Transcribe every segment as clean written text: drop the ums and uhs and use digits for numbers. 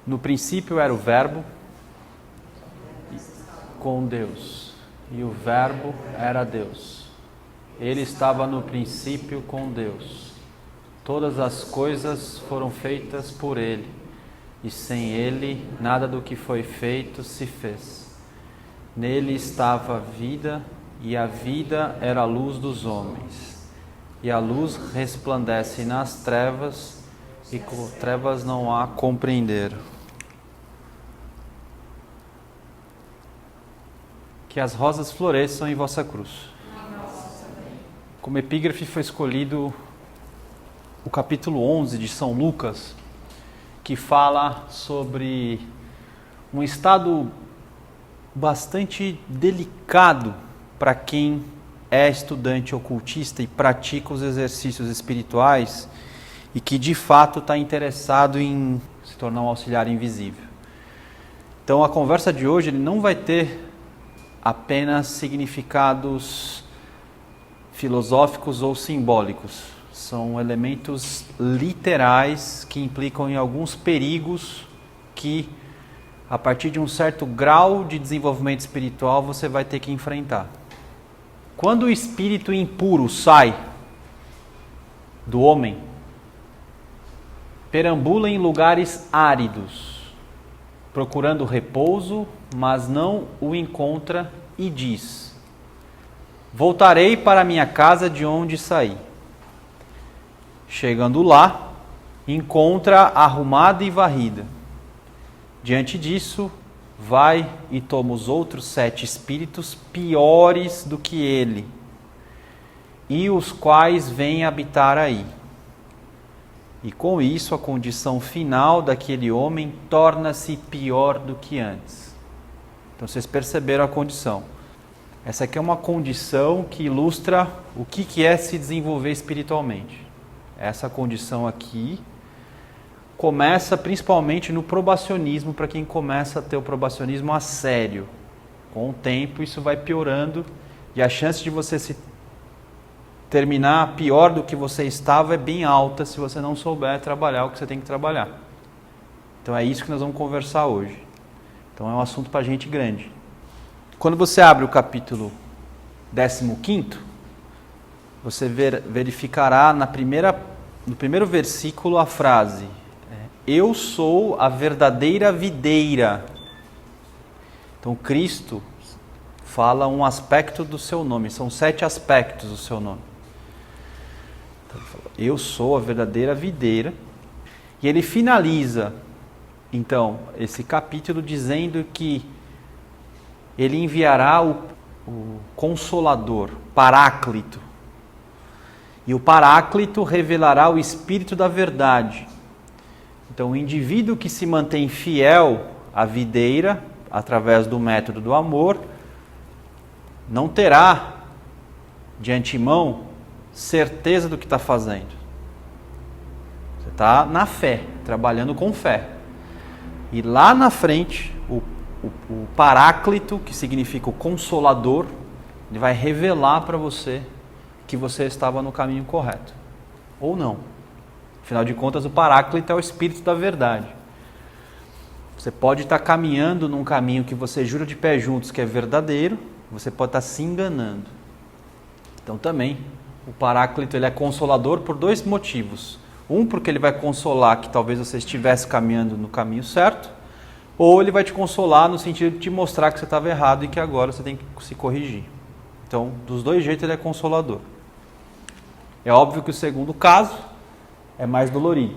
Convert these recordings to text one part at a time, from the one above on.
No princípio era o Verbo com Deus, e o Verbo era Deus. Ele estava no princípio com Deus. Todas as coisas foram feitas por Ele, e sem Ele nada do que foi feito se fez. Nele estava a vida, e a vida era a luz dos homens. E a luz resplandece nas trevas, e com trevas não há compreenderam. Que as rosas floresçam em vossa cruz. Como epígrafe foi escolhido o capítulo 11 de São Lucas, que fala sobre um estado bastante delicado para quem é estudante ocultista e pratica os exercícios espirituais e que de fato está interessado em se tornar um auxiliar invisível. Então a conversa de hoje ele não vai ter apenas significados filosóficos ou simbólicos. São elementos literais que implicam em alguns perigos que, a partir de um certo grau de desenvolvimento espiritual, você vai ter que enfrentar. Quando o espírito impuro sai do homem, perambula em lugares áridos, procurando repouso, mas não o encontra e diz: voltarei para minha casa de onde saí. Chegando lá, encontra arrumada e varrida. Diante disso, vai e toma os outros 7 espíritos piores do que ele, e os quais vêm habitar aí. E com isso a condição final daquele homem torna-se pior do que antes. Então vocês perceberam a condição. Essa aqui é uma condição que ilustra o que é se desenvolver espiritualmente. Essa condição aqui começa principalmente no probacionismo, para quem começa a ter o probacionismo a sério. Com o tempo isso vai piorando e a chance de você se terminar pior do que você estava é bem alta se você não souber trabalhar o que você tem que trabalhar. Então é isso que nós vamos conversar hoje. Então é um assunto para gente grande. Quando você abre o capítulo 15º, você verificará no primeiro versículo a frase: eu sou a verdadeira videira. Então Cristo fala um aspecto do seu nome, são 7 aspectos do seu nome. Então, ele fala, eu sou a verdadeira videira. E ele finaliza, então, esse capítulo dizendo que ele enviará o Consolador, Paráclito. E o Paráclito revelará o Espírito da verdade. Então, o indivíduo que se mantém fiel à videira, através do método do amor, não terá, de antemão, certeza do que está fazendo. Você está na fé, trabalhando com fé. E lá na frente, o Paráclito, que significa o Consolador, ele vai revelar para você que você estava no caminho correto. Ou não. Afinal de contas, o Paráclito é o Espírito da verdade. Você pode estar caminhando num caminho que você jura de pé juntos que é verdadeiro, você pode estar se enganando. Então também, o Paráclito ele é consolador por 2 motivos. Um, porque ele vai consolar que talvez você estivesse caminhando no caminho certo, ou ele vai te consolar no sentido de te mostrar que você estava errado e que agora você tem que se corrigir. Então, dos 2 jeitos ele é consolador. É óbvio que o segundo caso é mais dolorido.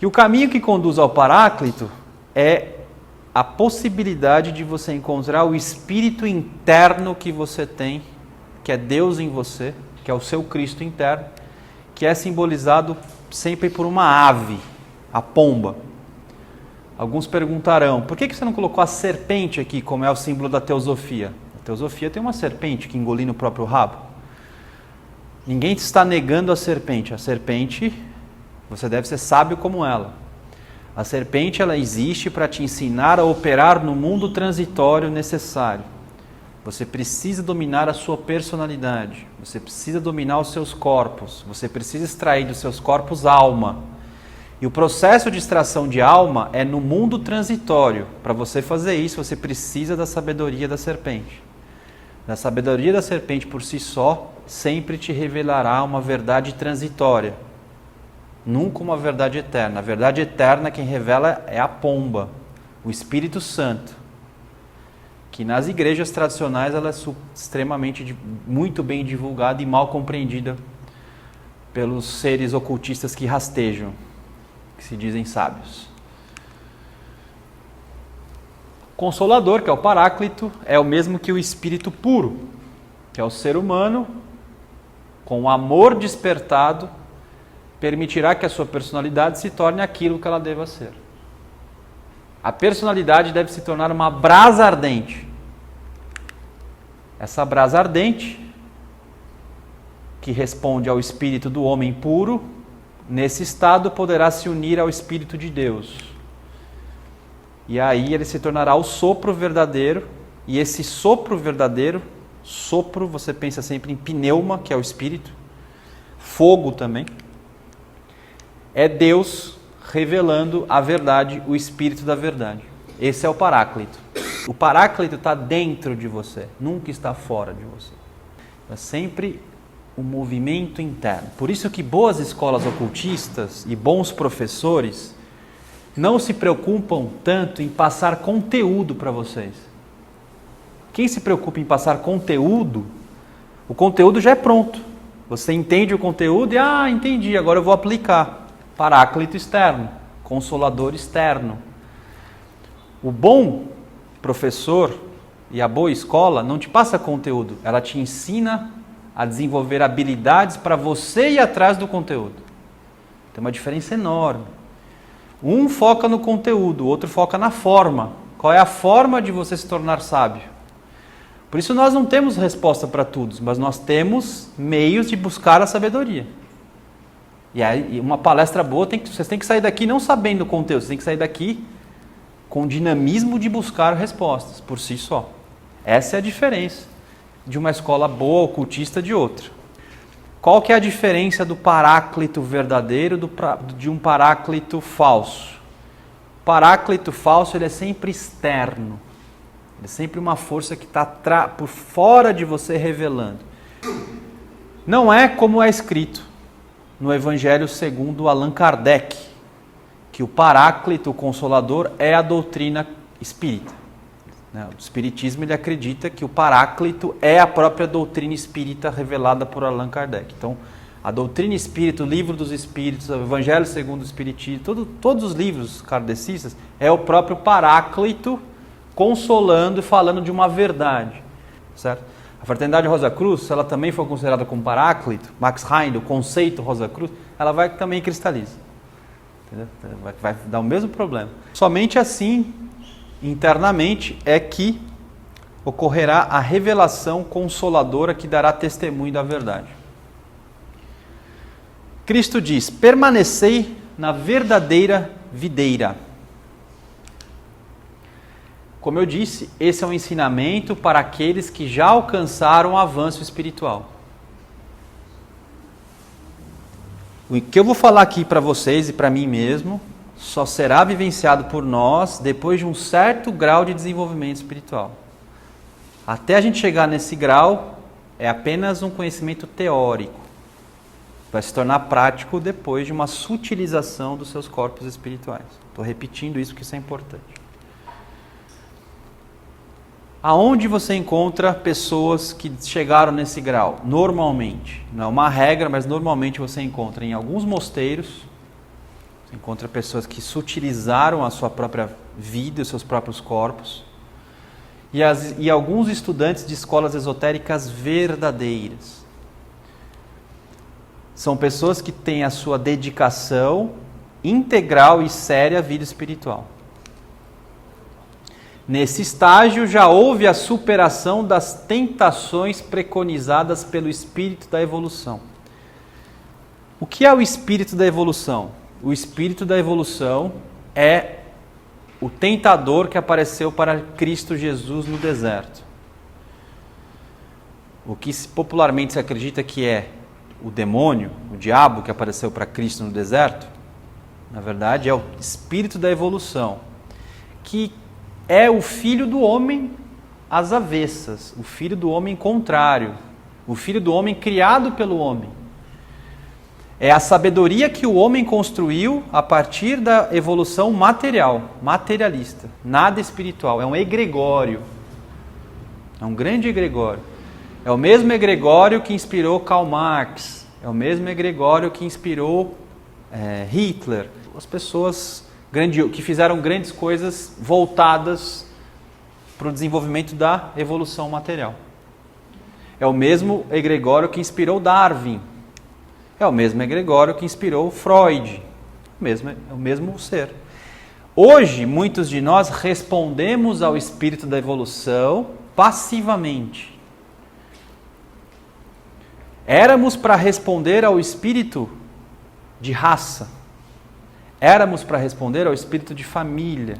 E o caminho que conduz ao Paráclito é a possibilidade de você encontrar o espírito interno que você tem, que é Deus em você, que é o seu Cristo interno, que é simbolizado sempre por uma ave, a pomba. Alguns perguntarão, por que você não colocou a serpente aqui, como é o símbolo da teosofia? A teosofia tem uma serpente que engoliu no próprio rabo. Ninguém está negando a serpente. A serpente, você deve ser sábio como ela. A serpente, ela existe para te ensinar a operar no mundo transitório necessário. Você precisa dominar a sua personalidade. Você precisa dominar os seus corpos. Você precisa extrair dos seus corpos alma. E o processo de extração de alma é no mundo transitório. Para você fazer isso, você precisa da sabedoria da serpente. A sabedoria da serpente por si só sempre te revelará uma verdade transitória. Nunca uma verdade eterna. A verdade eterna quem revela é a pomba, o Espírito Santo. Que nas igrejas tradicionais ela é extremamente, muito bem divulgada e mal compreendida pelos seres ocultistas que rastejam, que se dizem sábios. Consolador, que é o Paráclito, é o mesmo que o Espírito puro, que é o ser humano, com o amor despertado, permitirá que a sua personalidade se torne aquilo que ela deva ser. A personalidade deve se tornar uma brasa ardente. Essa brasa ardente, que responde ao espírito do homem puro, nesse estado poderá se unir ao Espírito de Deus. E aí ele se tornará o sopro verdadeiro, e esse sopro verdadeiro, sopro, você pensa sempre em pneuma, que é o Espírito, fogo também, é Deus revelando a verdade, o Espírito da verdade. Esse é o Paráclito. O Paráclito está dentro de você, nunca está fora de você. É sempre um movimento interno. Por isso que boas escolas ocultistas e bons professores não se preocupam tanto em passar conteúdo para vocês. Quem se preocupa em passar conteúdo, o conteúdo já é pronto. Você entende o conteúdo e, entendi, agora eu vou aplicar. Paráclito externo, consolador externo. O bom professor e a boa escola não te passa conteúdo, ela te ensina a desenvolver habilidades para você ir atrás do conteúdo. Tem uma diferença enorme. Um foca no conteúdo, o outro foca na forma. Qual é a forma de você se tornar sábio? Por isso nós não temos resposta para tudo, mas nós temos meios de buscar a sabedoria. E aí, uma palestra boa, vocês têm que sair daqui não sabendo o conteúdo, vocês têm que sair daqui com o dinamismo de buscar respostas, por si só. Essa é a diferença de uma escola boa, ocultista, de outra. Qual que é a diferença do Paráclito verdadeiro de um Paráclito falso? O Paráclito falso ele é sempre externo. Ele é sempre uma força que está por fora de você revelando. Não é como é escrito no Evangelho segundo Allan Kardec, que o Paráclito, o Consolador, é a doutrina espírita. O Espiritismo ele acredita que o Paráclito é a própria doutrina espírita revelada por Allan Kardec. Então, a doutrina espírita, o livro dos espíritos, o Evangelho segundo o Espiritismo, todos os livros kardecistas, é o próprio Paráclito consolando e falando de uma verdade. Certo? A Fraternidade Rosa Cruz, se ela também for considerada como Paráclito, Max Heine, o conceito Rosa Cruz, ela vai também cristaliza. Entendeu? Vai dar o mesmo problema. Somente assim, internamente, é que ocorrerá a revelação consoladora que dará testemunho da verdade. Cristo diz: permanecei na verdadeira videira. Como eu disse, esse é um ensinamento para aqueles que já alcançaram o avanço espiritual. O que eu vou falar aqui para vocês e para mim mesmo só será vivenciado por nós depois de um certo grau de desenvolvimento espiritual. Até a gente chegar nesse grau, é apenas um conhecimento teórico. Vai se tornar prático depois de uma sutilização dos seus corpos espirituais. Estou repetindo isso porque isso é importante. Aonde você encontra pessoas que chegaram nesse grau? Normalmente, não é uma regra, mas normalmente você encontra em alguns mosteiros, você encontra pessoas que sutilizaram a sua própria vida, os seus próprios corpos, e alguns estudantes de escolas esotéricas verdadeiras. São pessoas que têm a sua dedicação integral e séria à vida espiritual. Nesse estágio já houve a superação das tentações preconizadas pelo espírito da evolução. O que é o espírito da evolução? O espírito da evolução é o tentador que apareceu para Cristo Jesus no deserto. O que popularmente se acredita que é o demônio, o diabo que apareceu para Cristo no deserto, Na verdade, é o espírito da evolução, que é o filho do homem às avessas, o filho do homem contrário, o filho do homem criado pelo homem. É a sabedoria que o homem construiu a partir da evolução material, materialista, nada espiritual, é um egregório, é um grande egregório. É o mesmo egregório que inspirou Karl Marx, é o mesmo egregório que inspirou Hitler, as pessoas que fizeram grandes coisas voltadas para o desenvolvimento da evolução material. É o mesmo egregório que inspirou Darwin, é o mesmo egregório que inspirou Freud, é o mesmo ser. Hoje, muitos de nós respondemos ao espírito da evolução passivamente. Éramos para responder ao espírito de raça. Éramos para responder ao espírito de família.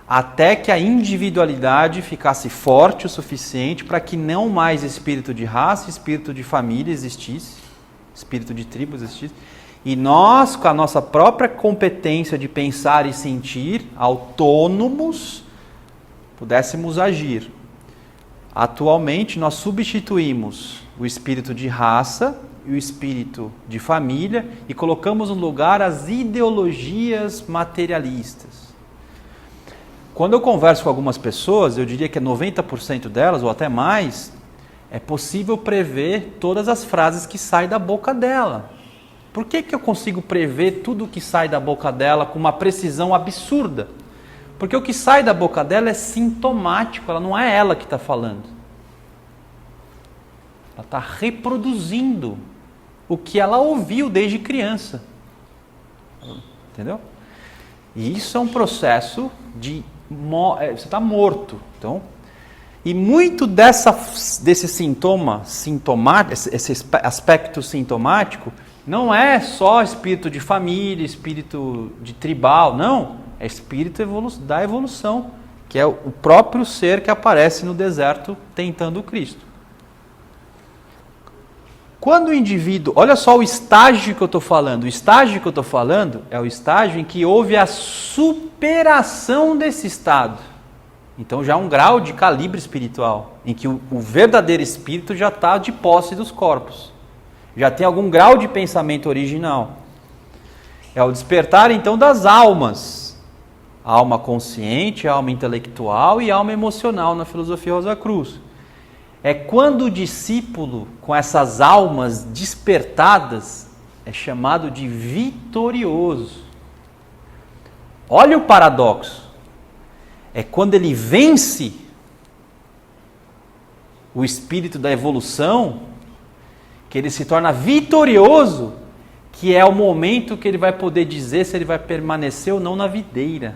Até que a individualidade ficasse forte o suficiente para que não mais espírito de raça, espírito de família existisse, espírito de tribo existisse. E nós, com a nossa própria competência de pensar e sentir, autônomos, pudéssemos agir. Atualmente, nós substituímos o espírito de raça e o espírito de família e colocamos no lugar as ideologias materialistas. Quando eu converso com algumas pessoas, eu diria que 90% delas, ou até mais, é possível prever todas as frases que saem da boca dela. Por que eu consigo prever tudo o que sai da boca dela com uma precisão absurda? Porque o que sai da boca dela é sintomático, ela não é ela que está falando. Ela está reproduzindo o que ela ouviu desde criança. Entendeu? E isso é um processo de... Você está morto. Então, e muito desse sintoma, esse aspecto sintomático, não é só espírito de família, espírito de tribal, não. É espírito da evolução, que é o próprio ser que aparece no deserto tentando o Cristo. Quando o indivíduo... Olha só o estágio que eu estou falando. O estágio que eu estou falando é o estágio em que houve a superação desse estado. Então já é um grau de calibre espiritual, em que o verdadeiro espírito já está de posse dos corpos. Já tem algum grau de pensamento original. É o despertar então das almas. Alma consciente, alma intelectual e alma emocional na filosofia Rosa Cruz. É quando o discípulo, com essas almas despertadas, é chamado de vitorioso. Olha o paradoxo. É quando ele vence o espírito da evolução, que ele se torna vitorioso, que é o momento que ele vai poder dizer se ele vai permanecer ou não na videira.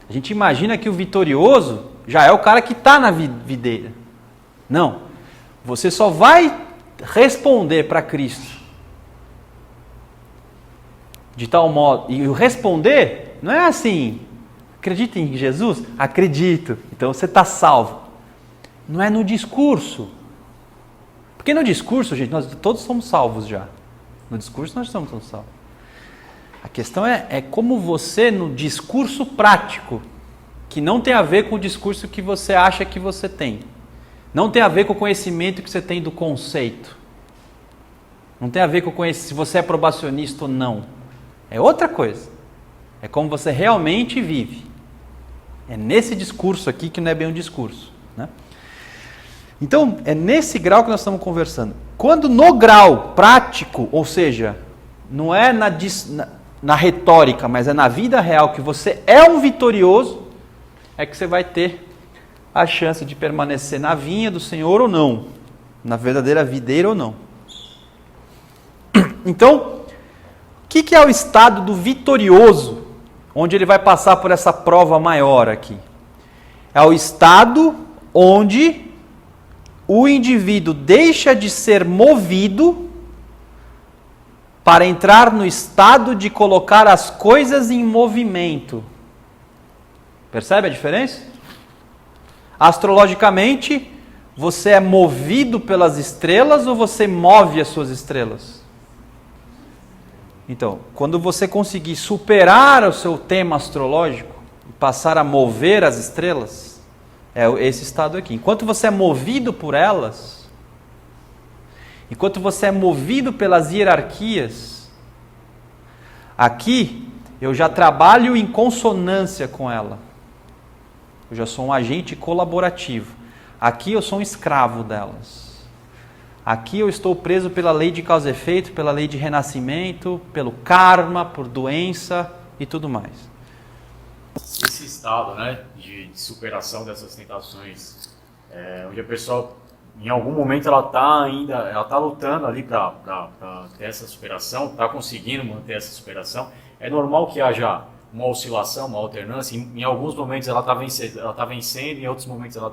A gente imagina que o vitorioso já é o cara que está na videira. Não, você só vai responder para Cristo de tal modo, e o responder não é assim, acredita em Jesus? Acredito, então você está salvo. Não é no discurso, porque no discurso, gente, nós todos somos salvos já, no discurso nós somos todos salvos. A questão é como você, no discurso prático, que não tem a ver com o discurso que você acha que você tem, não tem a ver com o conhecimento que você tem do conceito. Não tem a ver com se você é probacionista ou não. É outra coisa. É como você realmente vive. É nesse discurso aqui que não é bem um discurso, né? Então, é nesse grau que nós estamos conversando. Quando no grau prático, ou seja, não é na retórica, mas é na vida real que você é um vitorioso, é que você vai ter a chance de permanecer na vinha do Senhor ou não, na verdadeira videira ou não. Então, o que é o estado do vitorioso, onde ele vai passar por essa prova maior aqui? É o estado onde o indivíduo deixa de ser movido para entrar no estado de colocar as coisas em movimento. Percebe a diferença? Astrologicamente, você é movido pelas estrelas ou você move as suas estrelas? Então, quando você conseguir superar o seu tema astrológico e passar a mover as estrelas, é esse estado aqui. Enquanto você é movido por elas, enquanto você é movido pelas hierarquias, aqui eu já trabalho em consonância com ela. Eu já sou um agente colaborativo. Aqui eu sou um escravo delas. Aqui eu estou preso pela lei de causa e efeito, pela lei de renascimento, pelo karma, por doença e tudo mais. Esse estado, né, de superação dessas tentações, onde a pessoa, em algum momento, ela está lutando ali para ter essa superação, está conseguindo manter essa superação. É normal que haja uma oscilação, uma alternância. Em alguns momentos ela está vencendo, em outros momentos ela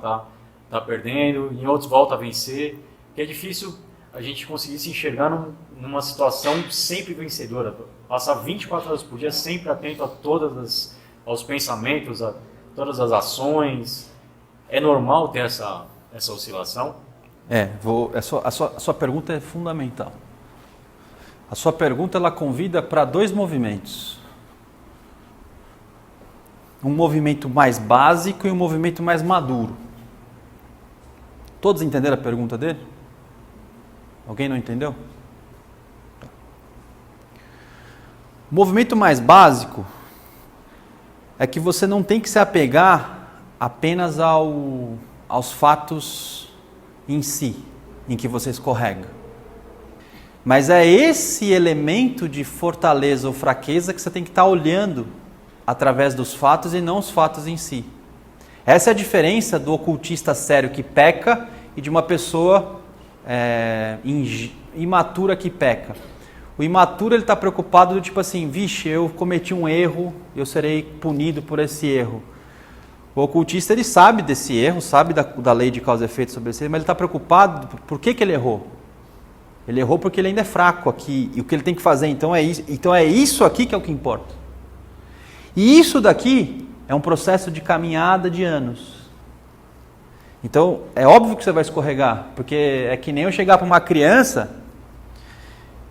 está perdendo, em outros volta a vencer. Que é difícil a gente conseguir se enxergar numa situação sempre vencedora. Passar 24 horas por dia sempre atento aos pensamentos, a todas as ações. É normal ter essa oscilação? A sua pergunta é fundamental. A sua pergunta ela convida para dois movimentos. Um movimento mais básico e um movimento mais maduro. Todos entenderam a pergunta dele? Alguém não entendeu? O movimento mais básico é que você não tem que se apegar apenas aos fatos em si, em que você escorrega. Mas é esse elemento de fortaleza ou fraqueza que você tem que estar olhando através dos fatos e não os fatos em si. Essa é a diferença do ocultista sério que peca e de uma pessoa imatura que peca. O imaturo ele está preocupado do tipo assim, vixe, eu cometi um erro, eu serei punido por esse erro. O ocultista ele sabe desse erro, sabe da lei de causa e efeito sobre esse erro, mas ele está preocupado por que ele errou. Ele errou porque ele ainda é fraco aqui, e o que ele tem que fazer então é isso aqui que é o que importa. E isso daqui é um processo de caminhada de anos. Então, é óbvio que você vai escorregar, porque é que nem eu chegar para uma criança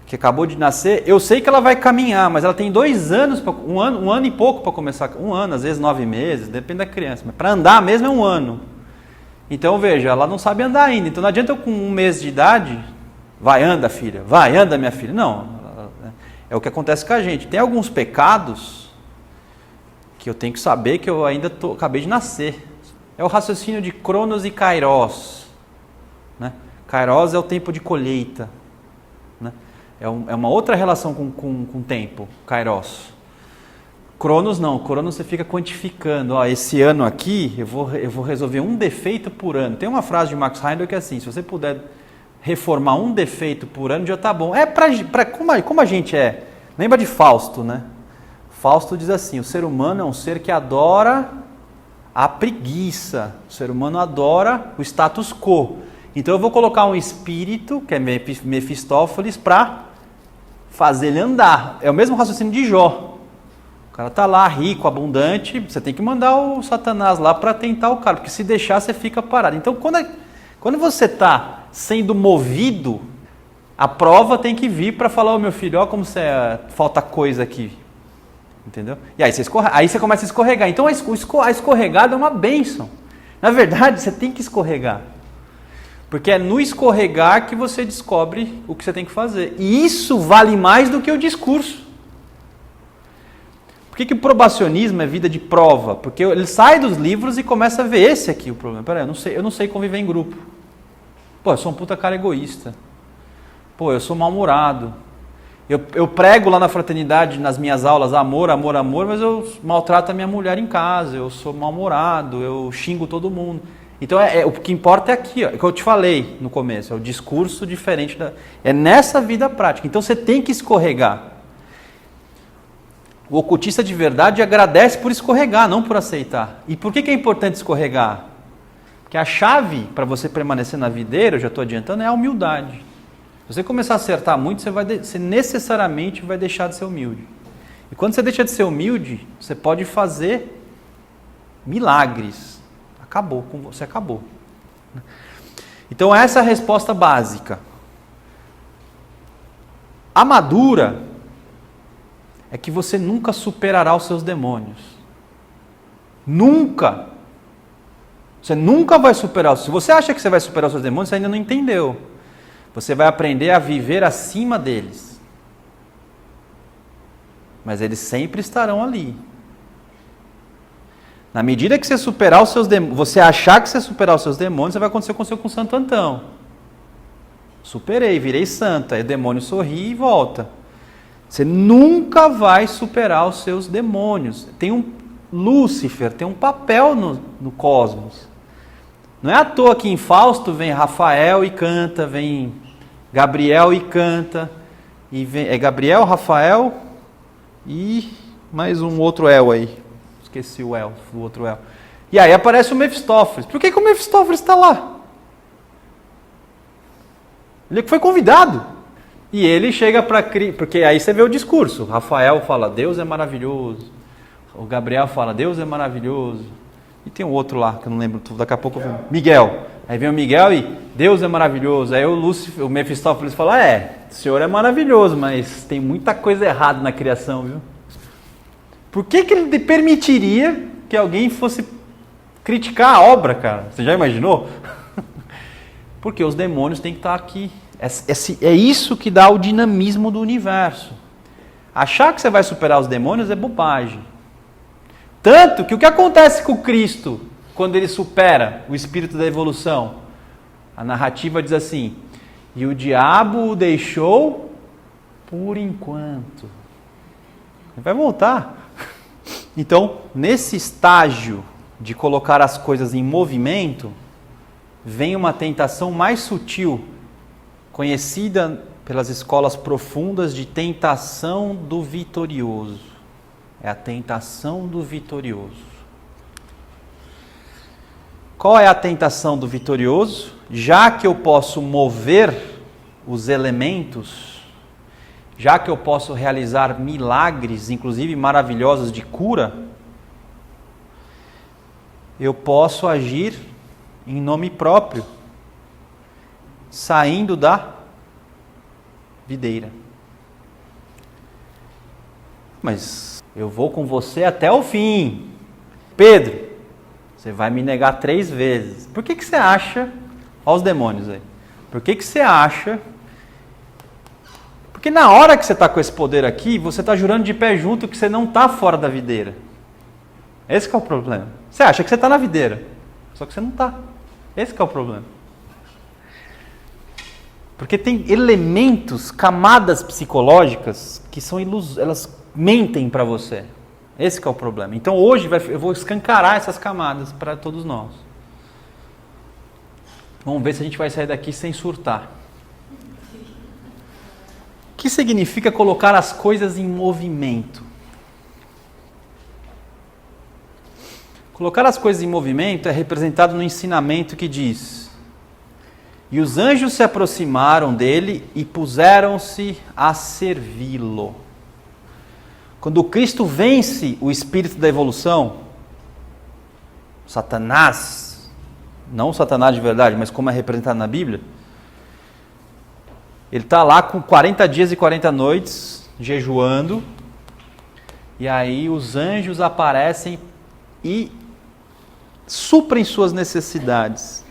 que acabou de nascer, eu sei que ela vai caminhar, mas ela tem 2 anos, um ano e pouco para começar, 1 ano, às vezes 9 meses, depende da criança, mas para andar mesmo é 1 ano. Então, veja, ela não sabe andar ainda, então não adianta eu com 1 mês de idade, vai, anda filha, vai, anda minha filha, não, é o que acontece com a gente. Tem alguns pecados que eu tenho que saber que eu ainda acabei de nascer. É o raciocínio de Cronos e Kairos. Né? Kairos é o tempo de colheita. Né? É uma outra relação com o tempo, Kairos. Cronos não, Cronos você fica quantificando. Ó, esse ano aqui eu vou resolver um defeito por ano. Tem uma frase de Max Heindel que é assim, se você puder reformar um defeito por ano já está bom. Como a gente é. Lembra de Fausto, né? Fausto diz assim, o ser humano é um ser que adora a preguiça, o ser humano adora o status quo. Então eu vou colocar um espírito, que é Mefistófeles, para fazer ele andar. É o mesmo raciocínio de Jó. O cara está lá, rico, abundante, você tem que mandar o Satanás lá para tentar o cara, porque se deixar você fica parado. Então quando você está sendo movido, a prova tem que vir para falar, meu filho, olha como falta coisa aqui. Entendeu? E aí você começa a escorregar. Então a escorregada é uma bênção. Na verdade, você tem que escorregar. Porque é no escorregar que você descobre o que você tem que fazer. E isso vale mais do que o discurso. Por que o probacionismo é vida de prova? Porque ele sai dos livros e começa a ver esse aqui o problema. Peraí, eu não sei conviver em grupo. Pô, eu sou um puta cara egoísta. Pô, eu sou mal-humorado. Eu prego lá na fraternidade, nas minhas aulas, amor, amor, amor, mas eu maltrato a minha mulher em casa, eu sou mal-humorado, eu xingo todo mundo. Então, o que importa é aqui, ó, que eu te falei no começo, é o discurso diferente, é nessa vida prática. Então, você tem que escorregar. O ocultista de verdade agradece por escorregar, não por aceitar. E por que é importante escorregar? Porque a chave para você permanecer na videira, eu já estou adiantando, é a humildade. Se você começar a acertar muito, você necessariamente vai deixar de ser humilde. E quando você deixa de ser humilde, você pode fazer milagres. Acabou com você, acabou. Então essa é a resposta básica. A madura é que você nunca superará os seus demônios. Nunca! Você nunca vai superar. Se você acha que você vai superar os seus demônios, você ainda não entendeu. Você vai aprender a viver acima deles. Mas eles sempre estarão ali. Na medida que você superar os seus demônios, você achar que você superar os seus demônios, vai acontecer com Santo Antão. Superei, virei santo. Aí o demônio sorri e volta. Você nunca vai superar os seus demônios. Tem um Lúcifer, tem um papel no cosmos. Não é à toa que em Fausto vem Rafael e canta, vem Gabriel e canta. E vem, é Gabriel, Rafael e mais um outro El aí. Esqueci o outro El. E aí aparece o Mefistófeles. Por que o Mefistófeles está lá? Ele foi convidado. E ele chega para... Porque aí você vê o discurso. Rafael fala, Deus é maravilhoso. O Gabriel fala, Deus é maravilhoso. E tem um outro lá, que eu não lembro. Daqui a pouco eu vou... Miguel. Aí vem o Miguel e Deus é maravilhoso. Aí o Mefistófeles fala, o Senhor é maravilhoso, mas tem muita coisa errada na criação, viu? Por que ele permitiria que alguém fosse criticar a obra, cara? Você já imaginou? Porque os demônios têm que estar aqui. É isso que dá o dinamismo do universo. Achar que você vai superar os demônios é bobagem. Tanto que o que acontece com Cristo quando ele supera o espírito da evolução? A narrativa diz assim, e o diabo o deixou por enquanto. Ele vai voltar. Então, nesse estágio de colocar as coisas em movimento, vem uma tentação mais sutil, conhecida pelas escolas profundas de tentação do vitorioso. É a tentação do vitorioso. Qual é a tentação do vitorioso? Já que eu posso mover os elementos, já que eu posso realizar milagres, inclusive maravilhosos de cura, eu posso agir em nome próprio, saindo da videira. Mas eu vou com você até o fim. Pedro, você vai me negar 3 vezes. Por que você acha... Olha os demônios aí. Por que você acha... Porque na hora que você está com esse poder aqui, você está jurando de pé junto que você não está fora da videira. Esse que é o problema. Você acha que você está na videira, só que você não está. Esse que é o problema. Porque tem elementos, camadas psicológicas que são elas mentem para você. Esse que é o problema. Então hoje eu vou escancarar essas camadas para todos nós. Vamos ver se a gente vai sair daqui sem surtar. O que significa colocar as coisas em movimento? Colocar as coisas em movimento é representado no ensinamento que diz: e os anjos se aproximaram dele e puseram-se a servi-lo. Quando Cristo vence o espírito da evolução, Satanás, não Satanás de verdade, mas como é representado na Bíblia, ele está lá com 40 dias e 40 noites, jejuando, e aí os anjos aparecem e suprem suas necessidades.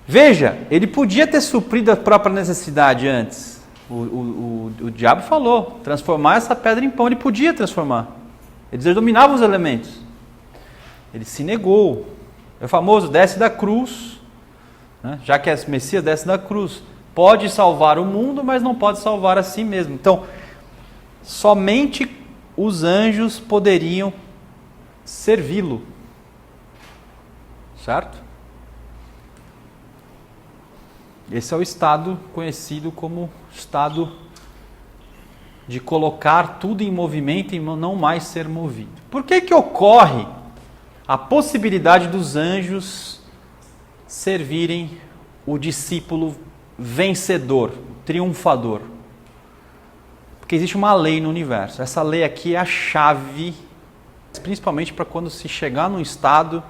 Veja, ele podia ter suprido a própria necessidade antes. O diabo falou, transformar essa pedra em pão, ele podia transformar. Ele dominava os elementos. Ele se negou. É o famoso, desce da cruz, né? Já que é Messias, desce da cruz. Pode salvar o mundo, mas não pode salvar a si mesmo. Então, somente os anjos poderiam servi-lo. Certo? Esse é o estado conhecido como estado de colocar tudo em movimento e não mais ser movido. Por que ocorre a possibilidade dos anjos servirem o discípulo vencedor, triunfador? Porque existe uma lei no universo. Essa lei aqui é a chave, principalmente para quando se chegar num estado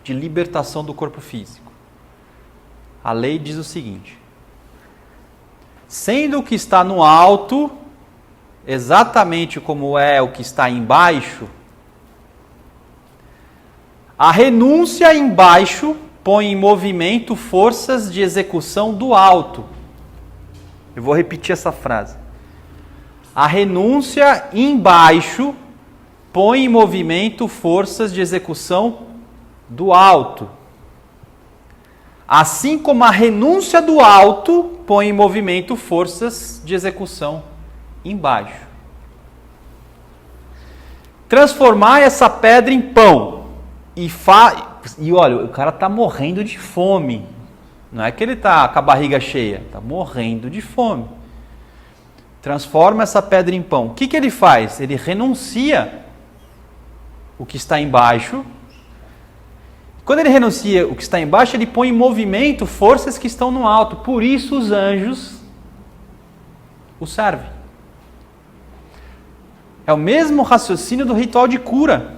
de libertação do corpo físico. A lei diz o seguinte: sendo o que está no alto exatamente como é o que está embaixo, a renúncia embaixo põe em movimento forças de execução do alto. Eu vou repetir essa frase. A renúncia embaixo põe em movimento forças de execução do alto. Assim como a renúncia do alto põe em movimento forças de execução embaixo. Transformar essa pedra em pão. E olha, o cara está morrendo de fome. Não é que ele está com a barriga cheia, está morrendo de fome. Transforma essa pedra em pão. O que ele faz? Ele renuncia o que está embaixo. Quando ele renuncia o que está embaixo, ele põe em movimento forças que estão no alto. Por isso os anjos o servem. É o mesmo raciocínio do ritual de cura.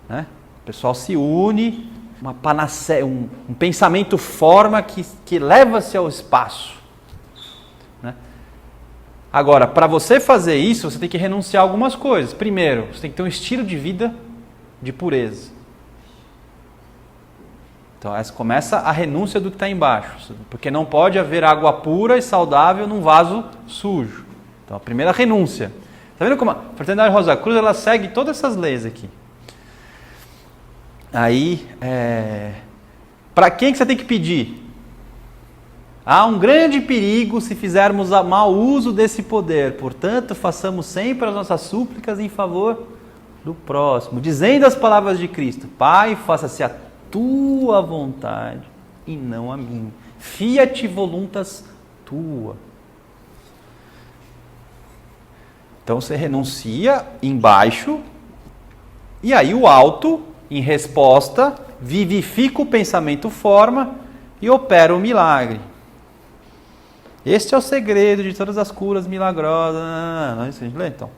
Né? O pessoal se une, uma panaceia, um pensamento forma que leva-se ao espaço. Né? Agora, para você fazer isso, você tem que renunciar a algumas coisas. Primeiro, você tem que ter um estilo de vida de pureza. Então, essa começa a renúncia do que está embaixo. Porque não pode haver água pura e saudável num vaso sujo. Então, a primeira renúncia. Está vendo como a Fraternidade Rosa Cruz ela segue todas essas leis aqui? Aí, para quem que você tem que pedir? Há um grande perigo se fizermos mau uso desse poder. Portanto, façamos sempre as nossas súplicas em favor do próximo. Dizendo as palavras de Cristo. Pai, faça-se a tua vontade e não a minha. Fiat voluntas tua. Então você renuncia embaixo e aí o alto, em resposta, vivifica o pensamento forma e opera o milagre. Este é o segredo de todas as curas milagrosas. Não, isso a gente lê, então.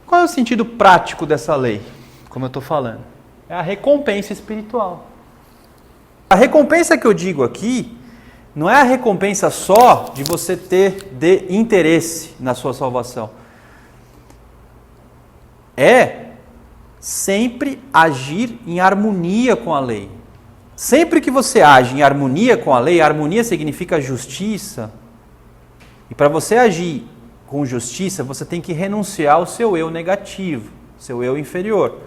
Qual é o sentido prático dessa lei? Como eu estou falando. É a recompensa espiritual. A recompensa que eu digo aqui não é a recompensa só de você ter de interesse na sua salvação. É sempre agir em harmonia com a lei. Sempre que você age em harmonia com a lei, harmonia significa justiça. E para você agir com justiça, você tem que renunciar ao seu eu negativo, seu eu inferior.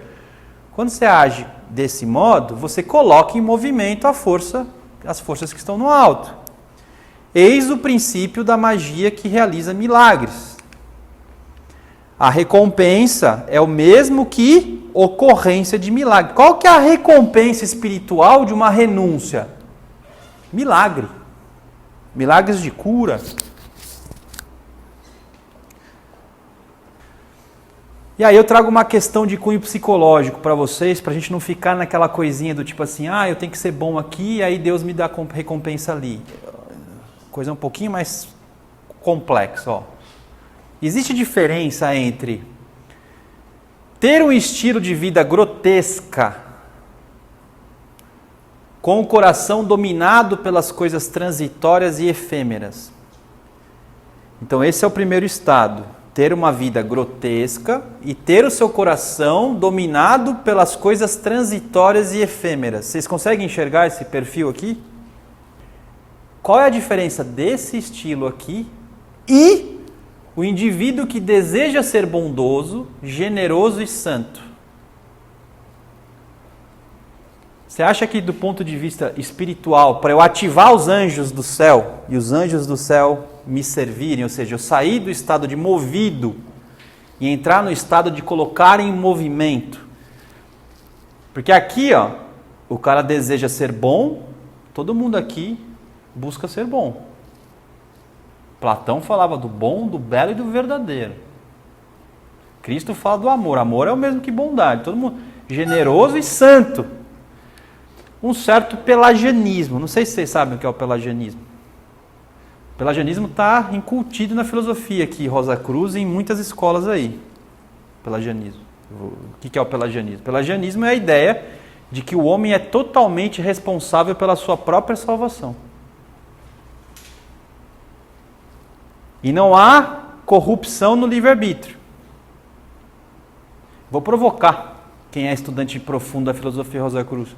Quando você age desse modo, você coloca em movimento as forças que estão no alto. Eis o princípio da magia que realiza milagres. A recompensa é o mesmo que ocorrência de milagre. Qual que é a recompensa espiritual de uma renúncia? Milagre. Milagres de cura. E aí eu trago uma questão de cunho psicológico para vocês, para a gente não ficar naquela coisinha do tipo assim, eu tenho que ser bom aqui, e aí Deus me dá recompensa ali. Coisa um pouquinho mais complexa. Ó. Existe diferença entre ter um estilo de vida grotesca, com o coração dominado pelas coisas transitórias e efêmeras. Então esse é o primeiro estado. Ter uma vida grotesca e ter o seu coração dominado pelas coisas transitórias e efêmeras. Vocês conseguem enxergar esse perfil aqui? Qual é a diferença desse estilo aqui e o indivíduo que deseja ser bondoso, generoso e santo? Você acha que do ponto de vista espiritual, para eu ativar os anjos do céu e os anjos do céu me servirem, ou seja, eu sair do estado de movido e entrar no estado de colocar em movimento? Porque aqui, o cara deseja ser bom, todo mundo aqui busca ser bom. Platão falava do bom, do belo e do verdadeiro. Cristo fala do amor. Amor é o mesmo que bondade. Todo mundo generoso e santo. Um certo pelagianismo. Não sei se vocês sabem o que é o pelagianismo. O pelagianismo está incutido na filosofia aqui, Rosa Cruz, e em muitas escolas aí. Pelagianismo. O que é o pelagianismo? O pelagianismo é a ideia de que o homem é totalmente responsável pela sua própria salvação. E não há corrupção no livre-arbítrio. Vou provocar quem é estudante profundo da filosofia Rosa Cruz.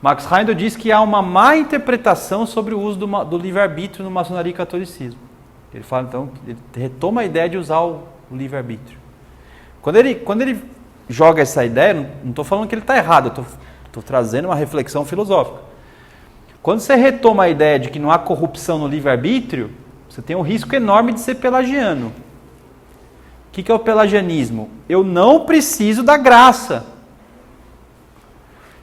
Max Heindel diz que há uma má interpretação sobre o uso do livre-arbítrio no maçonaria e catolicismo. Ele fala, então, ele retoma a ideia de usar o livre-arbítrio. Quando ele joga essa ideia, não estou falando que ele está errado, estou trazendo uma reflexão filosófica. Quando você retoma a ideia de que não há corrupção no livre-arbítrio, você tem um risco enorme de ser pelagiano. O que é o pelagianismo? Eu não preciso da graça.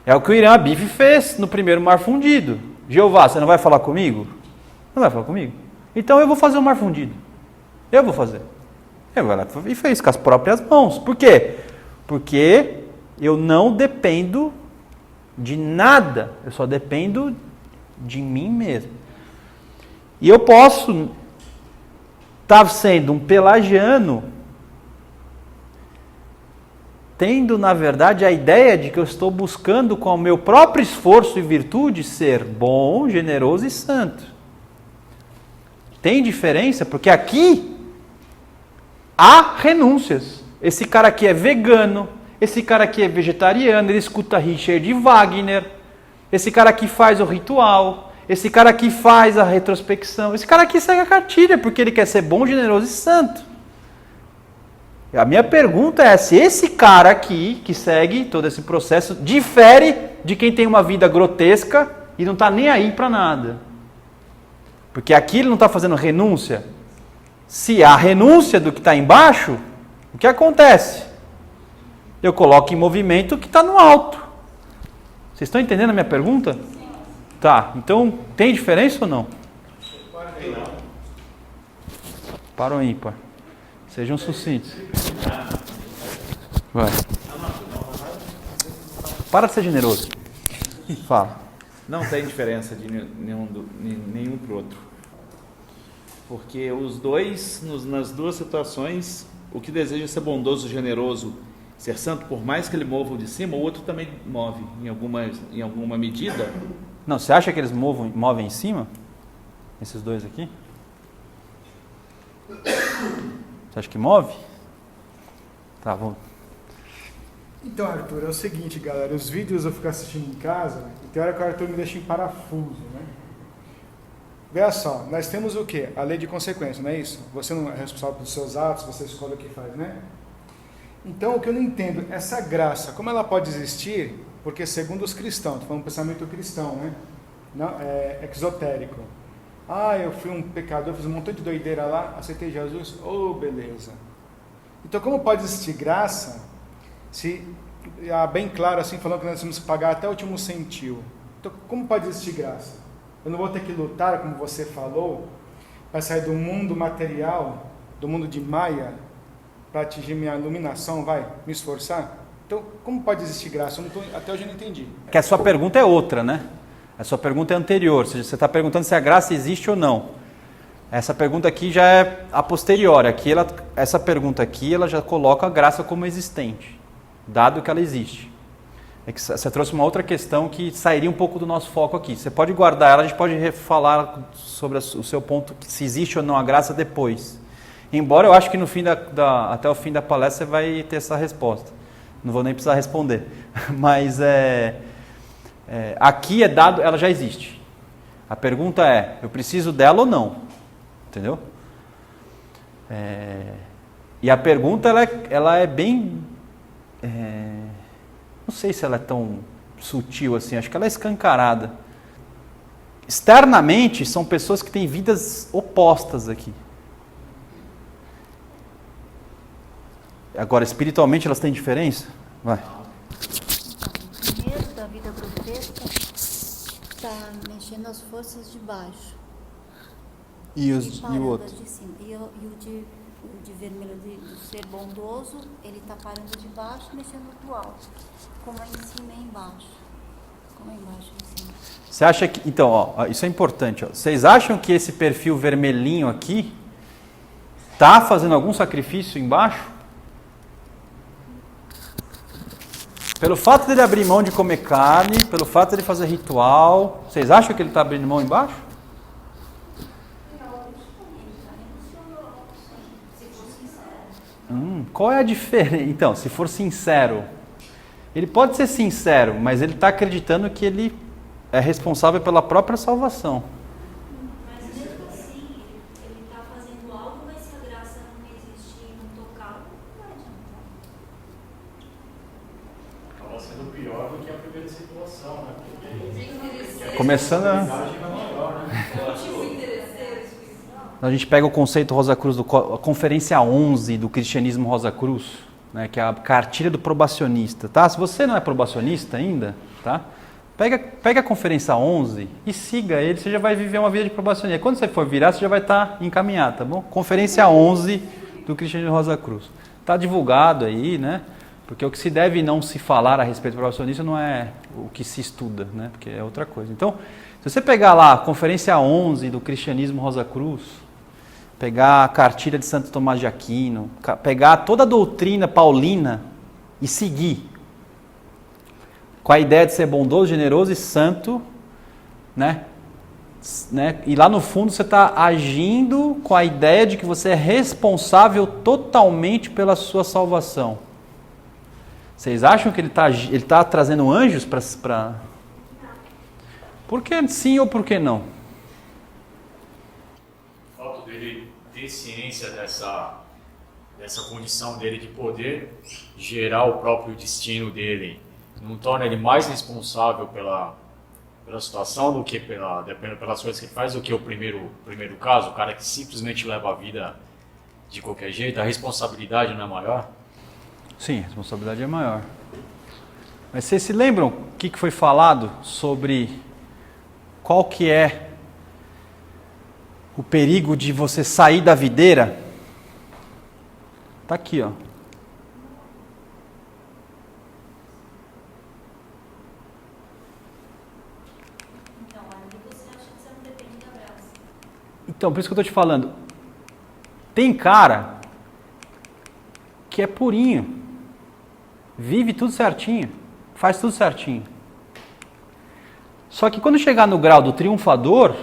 É o que o Irã Abif fez no primeiro mar fundido. Jeová, você não vai falar comigo? Não vai falar comigo? Então eu vou fazer o mar fundido. Eu vou fazer. Ele vai lá e fez com as próprias mãos. Por quê? Porque eu não dependo de nada. Eu só dependo de mim mesmo. E eu posso estar sendo um pelagiano, tendo, na verdade, a ideia de que eu estou buscando com o meu próprio esforço e virtude ser bom, generoso e santo. Tem diferença? Porque aqui há renúncias. Esse cara aqui é vegano, esse cara aqui é vegetariano, ele escuta Richard Wagner, esse cara aqui faz o ritual, esse cara aqui faz a retrospecção, esse cara aqui segue a cartilha porque ele quer ser bom, generoso e santo. A minha pergunta é se esse cara aqui, que segue todo esse processo, difere de quem tem uma vida grotesca e não está nem aí para nada. Porque aqui ele não está fazendo renúncia. Se há renúncia do que está embaixo, o que acontece? Eu coloco em movimento o que está no alto. Vocês estão entendendo a minha pergunta? Tá, então tem diferença ou não? Para ou ímpar? Sejam sucintos. Vai. Para de ser generoso. Fala. Não tem diferença de nenhum para o outro. Porque os dois, nas duas situações, o que deseja ser bondoso, generoso, ser santo, por mais que ele mova o de cima, o outro também move em alguma medida. Não, você acha que eles movem em cima? Esses dois aqui? Você acha que move? Tá, vamos. Então, Arthur, é o seguinte, galera, os vídeos eu fico assistindo em casa, e tem hora que o Arthur me deixa em parafuso, né? Veja só, nós temos o quê? A lei de consequência, não é isso? Você não é responsável pelos seus atos, você escolhe o que faz, né? Então, o que eu não entendo, essa graça, como ela pode existir? Porque segundo os cristãos, estou falando um pensamento cristão, né? Não, é exotérico. Ah, eu fui um pecador, fiz um montão de doideira lá, aceitei Jesus, beleza. Então, como pode existir graça, se, bem claro assim, falando que nós temos que pagar até o último centil. Então, como pode existir graça? Eu não vou ter que lutar, como você falou, para sair do mundo material, do mundo de Maia, para atingir minha iluminação, me esforçar? Então, como pode existir graça? Até hoje eu não entendi. Que a sua pergunta é outra, né? A sua pergunta é anterior, ou seja, você está perguntando se a graça existe ou não. Essa pergunta aqui já é a posteriori. Essa pergunta aqui, ela já coloca a graça como existente, dado que ela existe. É que você trouxe uma outra questão que sairia um pouco do nosso foco aqui. Você pode guardar ela, a gente pode falar sobre o seu ponto, se existe ou não a graça depois. Embora eu acho que no fim até o fim da palestra você vai ter essa resposta. Não vou nem precisar responder. Mas aqui é dado, ela já existe. A pergunta é, eu preciso dela ou não? Entendeu? E a pergunta ela é bem... não sei se ela é tão sutil assim, acho que ela é escancarada. Externamente, são pessoas que têm vidas opostas aqui. Agora, espiritualmente, elas têm diferença? Vai. O medo da vida grotesca está mexendo as forças de baixo. E o outro? De cima. E o de vermelho, de ser bondoso, ele está parando de baixo e mexendo do alto. Como é em cima e embaixo. Como é embaixo e em cima. Você acha que... Então, isso é importante. Vocês acham que esse perfil vermelhinho aqui está fazendo algum sacrifício embaixo? Pelo fato dele abrir mão de comer carne, pelo fato dele fazer ritual, vocês acham que ele está abrindo mão embaixo? Qual é a diferença? Então, se for sincero, ele pode ser sincero, mas ele está acreditando que ele é responsável pela própria salvação. Mas mesmo assim, ele está fazendo algo, mas se a graça não existir e não tocar, não vai adiantar. Acaba sendo pior do que a primeira situação, né? Porque Começando a gente pega o conceito Rosa Cruz, a conferência 11 do cristianismo Rosa Cruz, né, que é a cartilha do probacionista, tá? Se você não é probacionista ainda, tá? Pega a conferência 11 e siga ele, você já vai viver uma vida de probacionista. Quando você for virar, você já vai estar encaminhado, tá bom? Conferência 11 do cristianismo Rosa Cruz. Tá divulgado aí, né? Porque o que se deve não se falar a respeito do probacionista não é o que se estuda, né? Porque é outra coisa. Então, se você pegar lá a conferência 11 do cristianismo Rosa Cruz, pegar a cartilha de Santo Tomás de Aquino, pegar toda a doutrina paulina e seguir, com a ideia de ser bondoso, generoso e santo, né? E lá no fundo você está agindo com a ideia de que você é responsável totalmente pela sua salvação. Vocês acham que ele tá trazendo anjos para... Por que sim ou por que não? O fato dele ter ciência dessa condição dele de poder gerar o próprio destino dele não torna ele mais responsável pela situação do que pelas coisas que ele faz do que o primeiro caso, o cara que simplesmente leva a vida de qualquer jeito, a responsabilidade não é maior? Sim, a responsabilidade é maior. Mas vocês se lembram o que foi falado sobre qual que é o perigo de você sair da videira? Tá aqui, ó. Então, aí você acha que você não depende da graça. Então, por isso que eu tô te falando. Tem cara que é purinho. Vive tudo certinho. Faz tudo certinho. Só que quando chegar no grau do triunfador,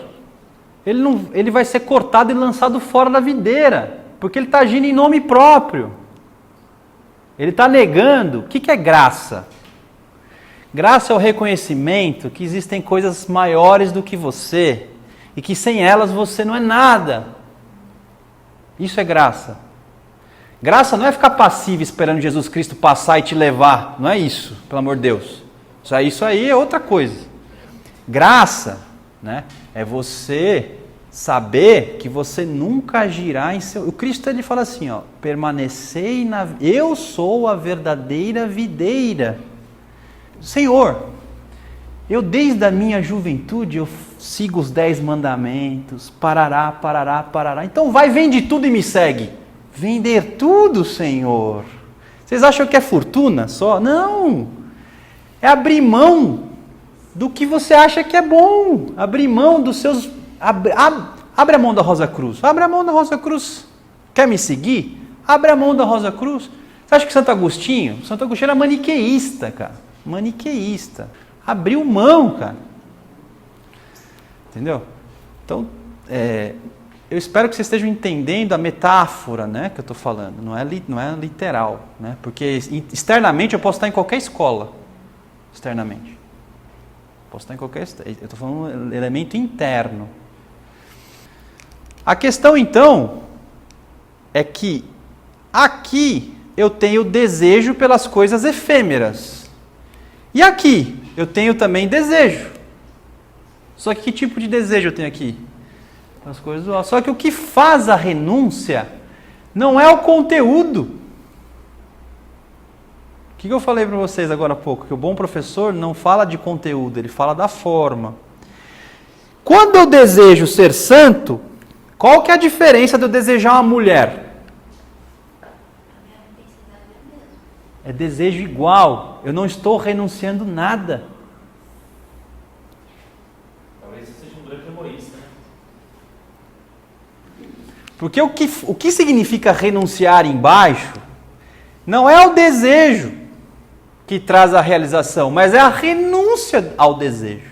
ele vai ser cortado e lançado fora da videira. Porque ele está agindo em nome próprio. Ele está negando. O que é graça? Graça é o reconhecimento que existem coisas maiores do que você. E que sem elas você não é nada. Isso é graça. Graça não é ficar passivo esperando Jesus Cristo passar e te levar. Não é isso, pelo amor de Deus. Isso aí é outra coisa. Graça, né, é você saber que você nunca agirá em seu... O Cristo ele fala assim, ó, permanecei na... Eu sou a verdadeira videira. Senhor, eu desde a minha juventude eu sigo os 10 mandamentos, parará. Então vai, vende tudo e me segue. Vender tudo, Senhor. Vocês acham que é fortuna só? Não. É abrir mão do que você acha que é bom. Abrir mão dos seus... Abre a mão da Rosa Cruz. Abre a mão da Rosa Cruz. Quer me seguir? Abre a mão da Rosa Cruz. Você acha que Santo Agostinho era maniqueísta, cara. Maniqueísta. Abriu mão, cara. Entendeu? Então, eu espero que vocês estejam entendendo a metáfora, né, que eu estou falando. Não é literal, né? Porque externamente eu posso estar em qualquer escola. Externamente. Posso estar em qualquer... Eu estou falando um elemento interno. A questão, então, é que aqui eu tenho desejo pelas coisas efêmeras. E aqui eu tenho também desejo. Só que tipo de desejo eu tenho aqui? As coisas do alto. Só que o que faz a renúncia não é o conteúdo. O que eu falei para vocês agora há pouco? Que o bom professor não fala de conteúdo, ele fala da forma. Quando eu desejo ser santo, qual que é a diferença de eu desejar uma mulher? É desejo igual. Eu não estou renunciando nada. Talvez você seja um grande egoísta, né? Porque o que significa renunciar embaixo não é o desejo que traz a realização, mas é a renúncia ao desejo.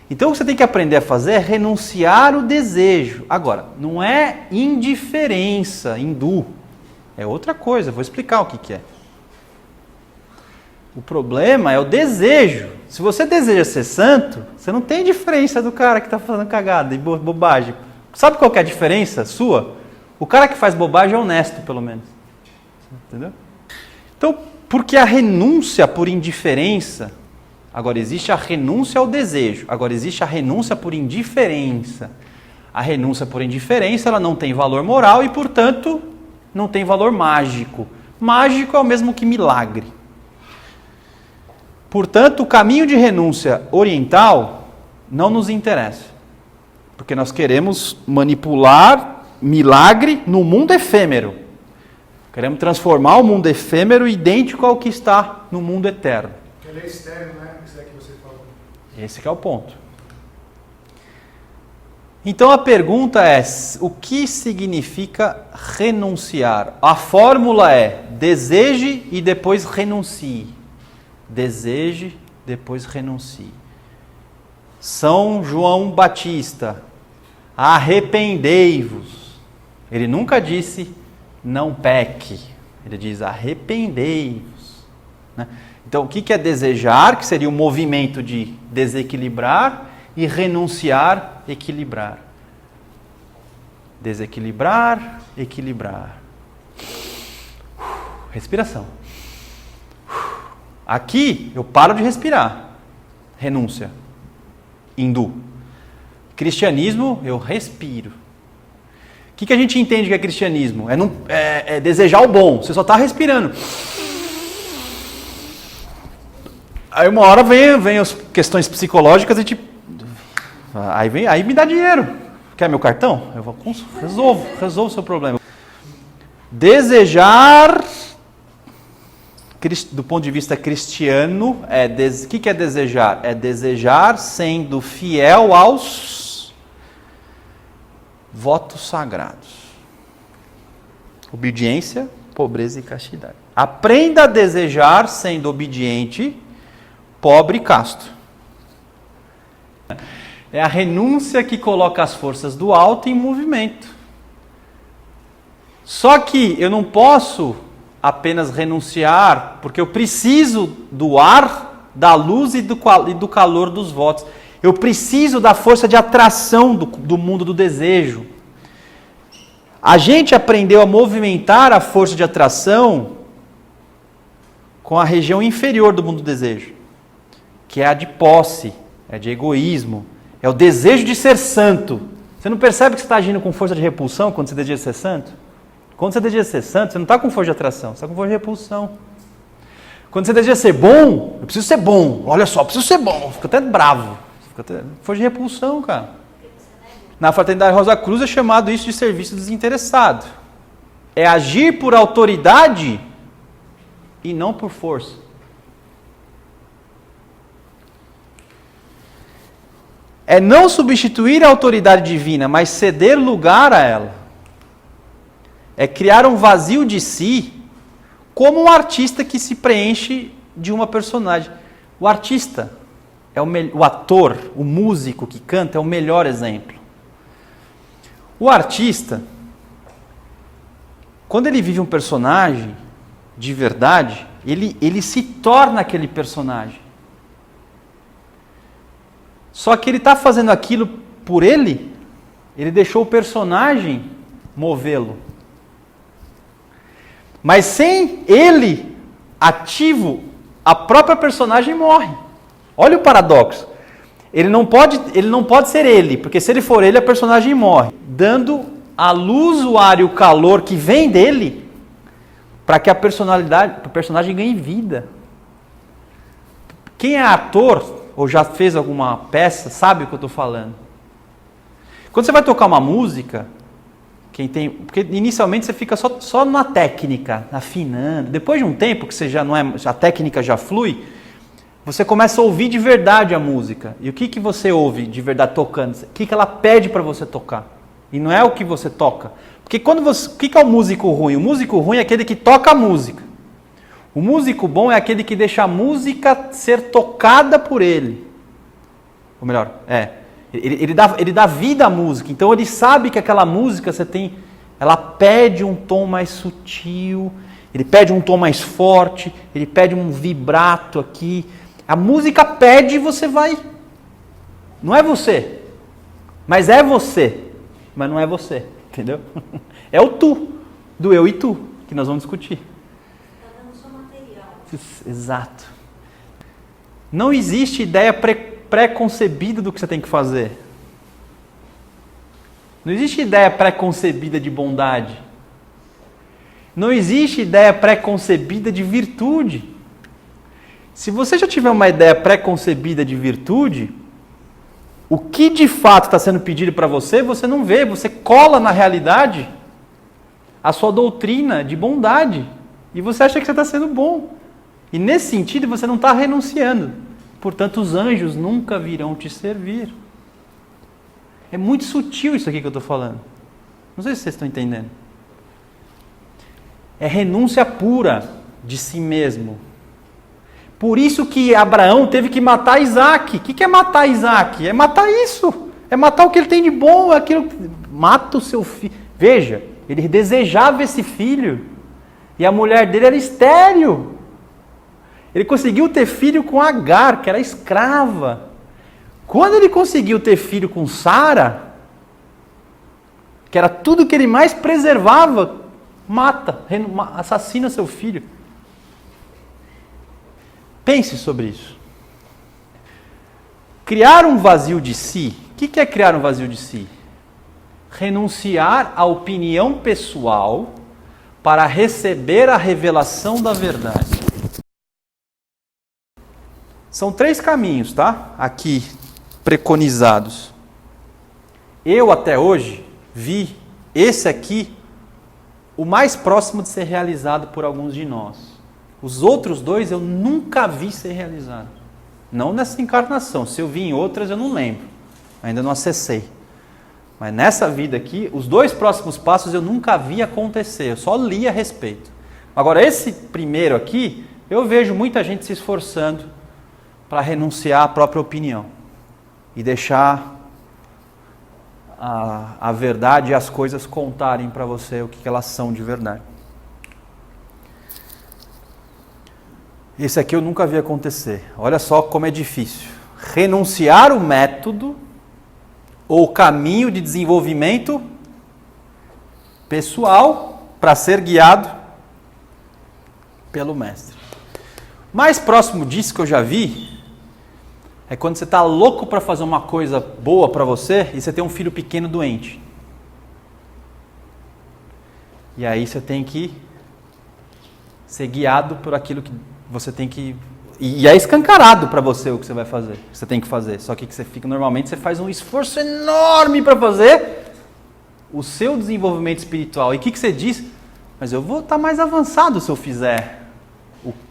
Então o que você tem que aprender a fazer é renunciar o desejo. Agora, não é indiferença hindu, É outra coisa, vou explicar o que é. O problema é o desejo. Se você deseja ser santo, você não tem diferença do cara que está fazendo cagada e bobagem. Sabe qual que é a diferença sua? O cara que faz bobagem é honesto, pelo menos. Entendeu? Então, porque a renúncia por indiferença, agora existe a renúncia ao desejo, agora existe a renúncia por indiferença. A renúncia por indiferença, ela não tem valor moral e, portanto, não tem valor mágico. Mágico é o mesmo que milagre. Portanto, o caminho de renúncia oriental não nos interessa. Porque nós queremos manipular milagre no mundo efêmero. Queremos transformar o mundo efêmero idêntico ao que está no mundo eterno. Ele é externo, né? Isso é que você falou. Esse que é o ponto. Então a pergunta é, o que significa renunciar? A fórmula é, deseje e depois renuncie. Deseje, depois renuncie. São João Batista, arrependei-vos. Ele nunca disse, não peque. Ele diz, arrependei-vos. Né? Então, o que é desejar? Que seria o movimento de desequilibrar e renunciar, equilibrar. Desequilibrar, equilibrar. Respiração. Aqui eu paro de respirar. Renúncia. Hindu. Cristianismo, eu respiro. O que a gente entende que é cristianismo? É desejar o bom. Você só está respirando. Aí uma hora vem as questões psicológicas e aí me dá dinheiro. Quer meu cartão? Eu vou resolvo o seu problema. Desejar, do ponto de vista cristiano, o que é desejar? É desejar sendo fiel aos votos sagrados. Obediência, pobreza e castidade. Aprenda a desejar sendo obediente, pobre e casto. É a renúncia que coloca as forças do alto em movimento. Só que eu não posso apenas renunciar, porque eu preciso do ar, da luz e do calor dos votos. Eu preciso da força de atração do mundo do desejo. A gente aprendeu a movimentar a força de atração com a região inferior do mundo do desejo, que é a de posse, é de egoísmo, é o desejo de ser santo. Você não percebe que você está agindo com força de repulsão quando você deseja ser santo? Quando você deseja ser santo, você não está com força de atração, você está com força de repulsão. Quando você deseja ser bom, eu preciso ser bom, olha só, eu preciso ser bom, fica até bravo. Fica até força de repulsão, cara. Na Fraternidade Rosa Cruz é chamado isso de serviço desinteressado. É agir por autoridade e não por força. É não substituir a autoridade divina, mas ceder lugar a ela. É criar um vazio de si, como um artista que se preenche de uma personagem. O artista, o ator, o músico que canta é o melhor exemplo. O artista, quando ele vive um personagem de verdade, ele se torna aquele personagem. Só que ele está fazendo aquilo por ele deixou o personagem movê-lo. Mas sem ele ativo, a própria personagem morre. Olha o paradoxo. Ele não pode ser ele, porque se ele for ele, a personagem morre. Dando a luz, o ar e o calor que vem dele, para que a personagem ganhe vida. Quem é ator, ou já fez alguma peça, sabe o que eu estou falando. Quando você vai tocar uma música, porque inicialmente você fica só na técnica, afinando. Depois de um tempo que você já não é, a técnica já flui, você começa a ouvir de verdade a música. E o que você ouve de verdade tocando? O que ela pede para você tocar? E não é o que você toca. Porque o que é o músico ruim? O músico ruim é aquele que toca a música. O músico bom é aquele que deixa a música ser tocada por ele. Ou melhor, ele dá vida à música. Então ele sabe que aquela música você tem Ela pede um tom mais sutil, ele pede um tom mais forte, ele pede um vibrato aqui. A música pede e você vai. Não é você, mas é você. Mas não é você, entendeu? É o tu, do eu e tu, que nós vamos discutir. Está dando só material. Exato. Não existe ideia pré-concebida do que você tem que fazer. Não existe ideia pré-concebida de bondade. Não existe ideia pré-concebida de virtude. Se você já tiver uma ideia pré-concebida de virtude, o que de fato está sendo pedido para você, você não vê, você cola na realidade a sua doutrina de bondade. E você acha que você está sendo bom. E nesse sentido você não está renunciando. Portanto, os anjos nunca virão te servir. É muito sutil isso aqui que eu estou falando. Não sei se vocês estão entendendo. É renúncia pura de si mesmo. Por isso que Abraão teve que matar Isaac. O que é matar Isaac? É matar isso. É matar o que ele tem de bom. É aquilo. Mata o seu filho. Veja, ele desejava esse filho. E a mulher dele era estéril. Ele conseguiu ter filho com Agar, que era escrava. Quando ele conseguiu ter filho com Sara, que era tudo que ele mais preservava, mata, assassina seu filho. Pense sobre isso. Criar um vazio de si. O que é criar um vazio de si? Renunciar à opinião pessoal para receber a revelação da verdade. São 3 caminhos, tá? Aqui preconizados. Eu até hoje vi esse aqui o mais próximo de ser realizado por alguns de nós. Os outros 2 eu nunca vi ser realizado. Não nessa encarnação. Se eu vi em outras eu não lembro. Ainda não acessei. Mas nessa vida aqui, os 2 próximos passos eu nunca vi acontecer. Eu só li a respeito. Agora esse primeiro aqui, eu vejo muita gente se esforçando para renunciar à própria opinião e deixar a verdade e as coisas contarem para você o que elas são de verdade. Esse aqui eu nunca vi acontecer. Olha só como é difícil. Renunciar o método ou caminho de desenvolvimento pessoal para ser guiado pelo mestre. Mais próximo disso que eu já vi é quando você está louco para fazer uma coisa boa para você e você tem um filho pequeno doente. E aí você tem que ser guiado por aquilo que você tem que... E é escancarado para você o que você vai fazer, o que você tem que fazer. Só que você fica, normalmente você faz um esforço enorme para fazer o seu desenvolvimento espiritual. E o que você diz? Mas eu vou estar mais avançado se eu fizer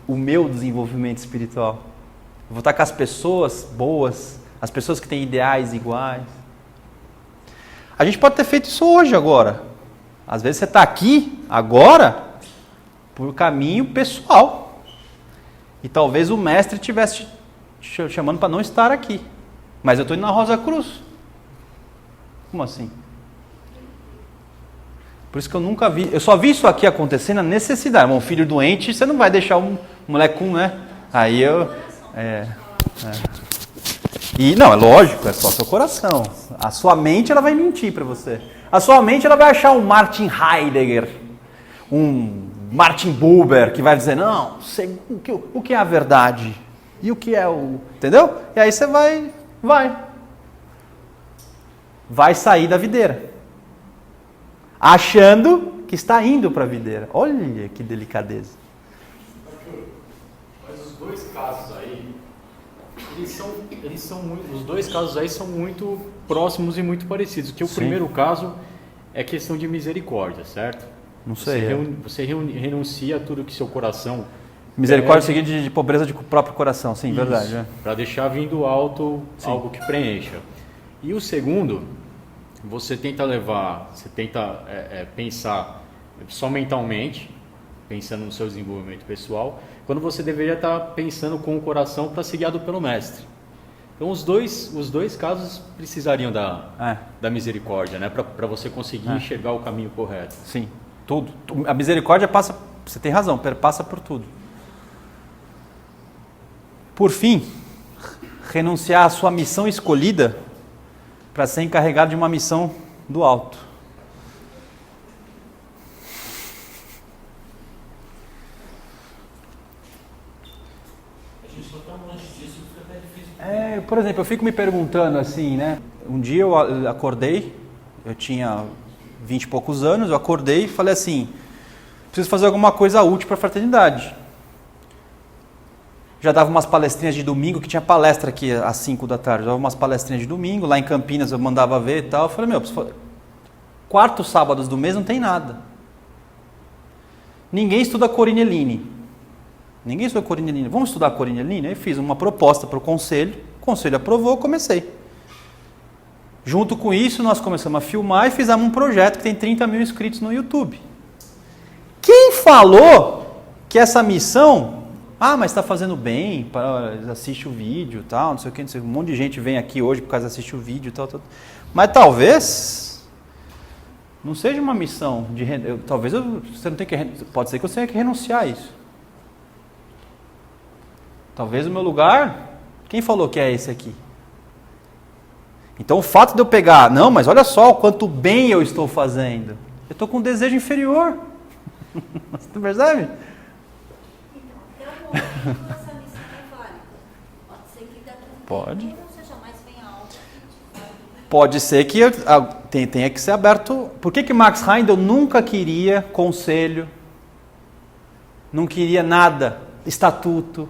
o meu desenvolvimento espiritual. Eu vou estar com as pessoas boas, as pessoas que têm ideais iguais. A gente pode ter feito isso hoje, agora. Às vezes você está aqui, agora, por caminho pessoal. E talvez o mestre estivesse te chamando para não estar aqui. Mas eu estou indo na Rosa Cruz. Como assim? Por isso que eu nunca vi. Eu só vi isso aqui acontecer na necessidade. Um filho doente, você não vai deixar um moleque com, né? Aí eu... E não, é lógico, é só seu coração. A sua mente ela vai mentir para você. A sua mente ela vai achar um Martin Heidegger, um Martin Buber que vai dizer não, o que é a verdade e o que é o, entendeu? E aí você vai sair da videira, achando que está indo para a videira. Olha que delicadeza. Mas os 2 casos aí, os 2 casos aí são muito próximos e muito parecidos. Que o primeiro caso é questão de misericórdia, certo? Não sei. Você renuncia a tudo que seu coração... Misericórdia seguida de pobreza de próprio coração, sim, isso, verdade. Para deixar vindo alto algo que preencha. E o segundo, você tenta pensar só mentalmente, pensando no seu desenvolvimento pessoal, quando você deveria estar pensando com o coração para ser guiado pelo mestre. Então os dois casos precisariam da misericórdia, né? Para você conseguir enxergar o caminho correto. Sim, tudo. A misericórdia passa, você tem razão, passa por tudo. Por fim, renunciar à sua missão escolhida para ser encarregado de uma missão do alto. Por exemplo, eu fico me perguntando assim, né? Um dia eu acordei, eu tinha 20 e poucos anos, eu acordei e falei assim, preciso fazer alguma coisa útil para a fraternidade. Já dava umas palestrinhas de domingo, que tinha palestra aqui às 5 da tarde, dava umas palestrinhas de domingo, lá em Campinas eu mandava ver e tal. Eu falei, quarto sábados do mês não tem nada. Ninguém estuda Corinne. Vamos estudar Corinne? Aí fiz uma proposta para o conselho aprovou, comecei. Junto com isso, nós começamos a filmar e fizemos um projeto que tem 30 mil inscritos no YouTube. Quem falou que essa missão... mas está fazendo bem, assiste o vídeo e tal, não sei o que, um monte de gente vem aqui hoje por causa de assistir o vídeo e tal. Mas talvez não seja uma missão de... você não tem que... Pode ser que você tenha que renunciar a isso. Talvez o meu lugar... Quem falou que é esse aqui? Então o fato de eu pegar... Não, mas olha só o quanto bem eu estou fazendo. Eu estou com um desejo inferior. Você percebe? Essa missão é válida. Pode ser que daqui a um tempo você jamais venha algo. Pode ser que tenha que ser aberto. Por que Max Heindel nunca queria conselho? Não queria nada, estatuto.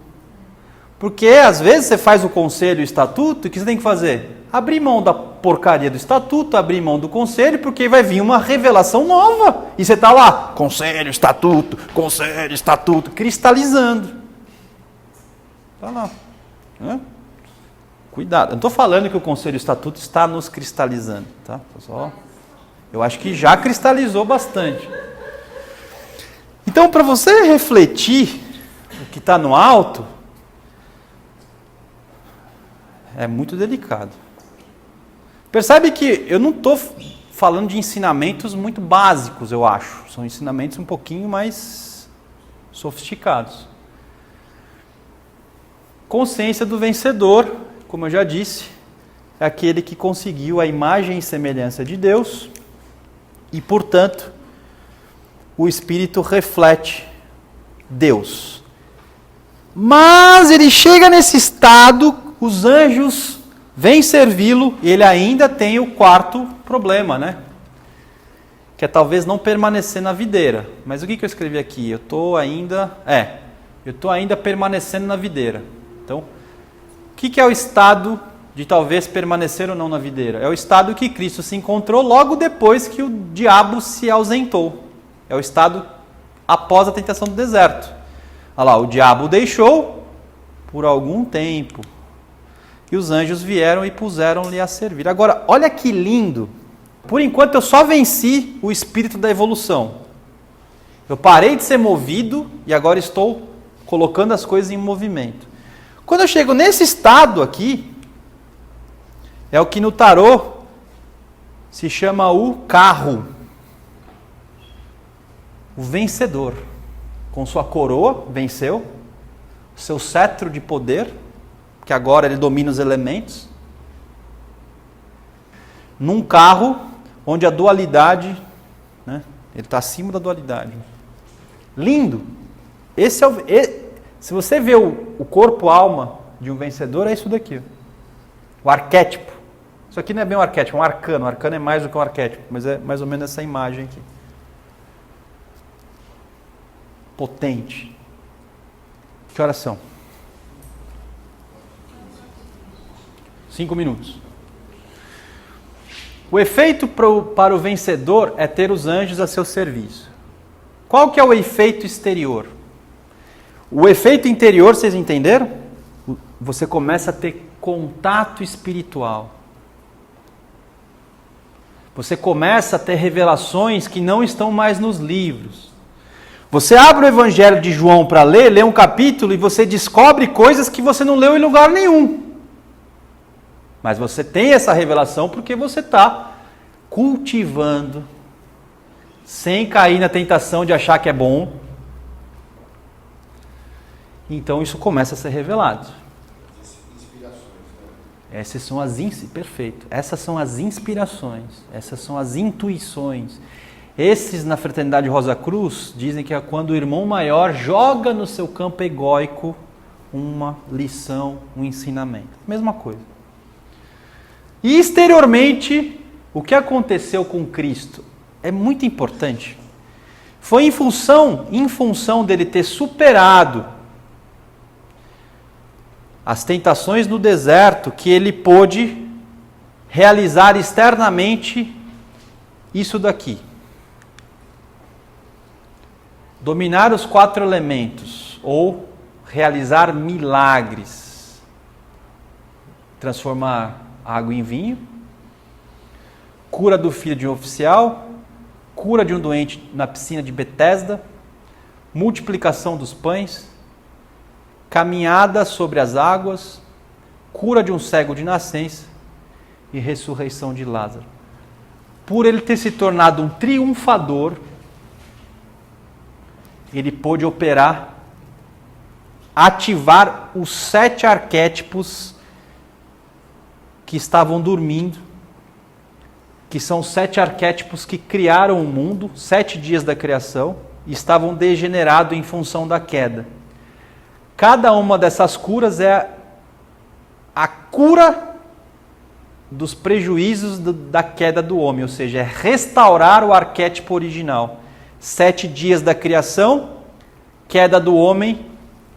Porque às vezes você faz o conselho e o estatuto, e o que você tem que fazer? Abrir mão da porcaria do estatuto, abrir mão do conselho, porque vai vir uma revelação nova. E você está lá, conselho, estatuto, cristalizando. Está lá. Cuidado. Eu não estou falando que o conselho e o estatuto está nos cristalizando. Tá? Eu acho que já cristalizou bastante. Então, para você refletir o que está no alto, é muito delicado. Percebe que eu não estou falando de ensinamentos muito básicos, eu acho. São ensinamentos um pouquinho mais sofisticados. Consciência do vencedor, como eu já disse, é aquele que conseguiu a imagem e semelhança de Deus e, portanto, o Espírito reflete Deus. Mas ele chega nesse estado, os anjos vêm servi-lo e ele ainda tem o quarto problema, né? Que é talvez não permanecer na videira. Mas o que eu escrevi aqui? Eu estou ainda permanecendo na videira. Então, o que é o estado de talvez permanecer ou não na videira? É o estado que Cristo se encontrou logo depois que o diabo se ausentou. É o estado após a tentação do deserto. Olha lá, o diabo o deixou por algum tempo. E os anjos vieram e puseram-lhe a servir. Agora, olha que lindo. Por enquanto eu só venci o espírito da evolução. Eu parei de ser movido e agora estou colocando as coisas em movimento. Quando eu chego nesse estado aqui, é o que no tarô se chama o carro. O vencedor. Com sua coroa, venceu. Seu cetro de poder, que agora ele domina os elementos. Num carro onde a dualidade, né, ele está acima da dualidade. Lindo. Se você vê o corpo-alma de um vencedor, é isso daqui. O arquétipo. Isso aqui não é bem um arquétipo, é um arcano. O arcano é mais do que um arquétipo, mas é mais ou menos essa imagem aqui. Potente. Que horas são? 5 minutos. O efeito para o vencedor é ter os anjos a seu serviço. Qual que é o efeito exterior? O efeito interior, vocês entenderam? Você começa a ter contato espiritual. Você começa a ter revelações que não estão mais nos livros. Você abre o Evangelho de João para ler, lê um capítulo e você descobre coisas que você não leu em lugar nenhum. Mas você tem essa revelação porque você está cultivando, sem cair na tentação de achar que é bom. Então isso começa a ser revelado. Essas são perfeito. Essas são as inspirações, essas são as intuições. Esses na Fraternidade Rosa Cruz dizem que é quando o irmão maior joga no seu campo egóico uma lição, um ensinamento. Mesma coisa. E exteriormente, o que aconteceu com Cristo é muito importante. Foi em função dele ter superado as tentações no deserto que ele pôde realizar externamente isso daqui. Dominar os 4 elementos, ou realizar milagres. Transformar água em vinho, cura do filho de um oficial, cura de um doente na piscina de Betesda, multiplicação dos pães, caminhada sobre as águas, cura de um cego de nascença e ressurreição de Lázaro. Por ele ter se tornado um triunfador, ele pôde operar, ativar os 7 arquétipos que estavam dormindo, que são os 7 arquétipos que criaram o mundo, 7 dias da criação, e estavam degenerados em função da queda. Cada uma dessas curas é a cura dos prejuízos da queda do homem, ou seja, é restaurar o arquétipo original. 7 dias da criação, queda do homem,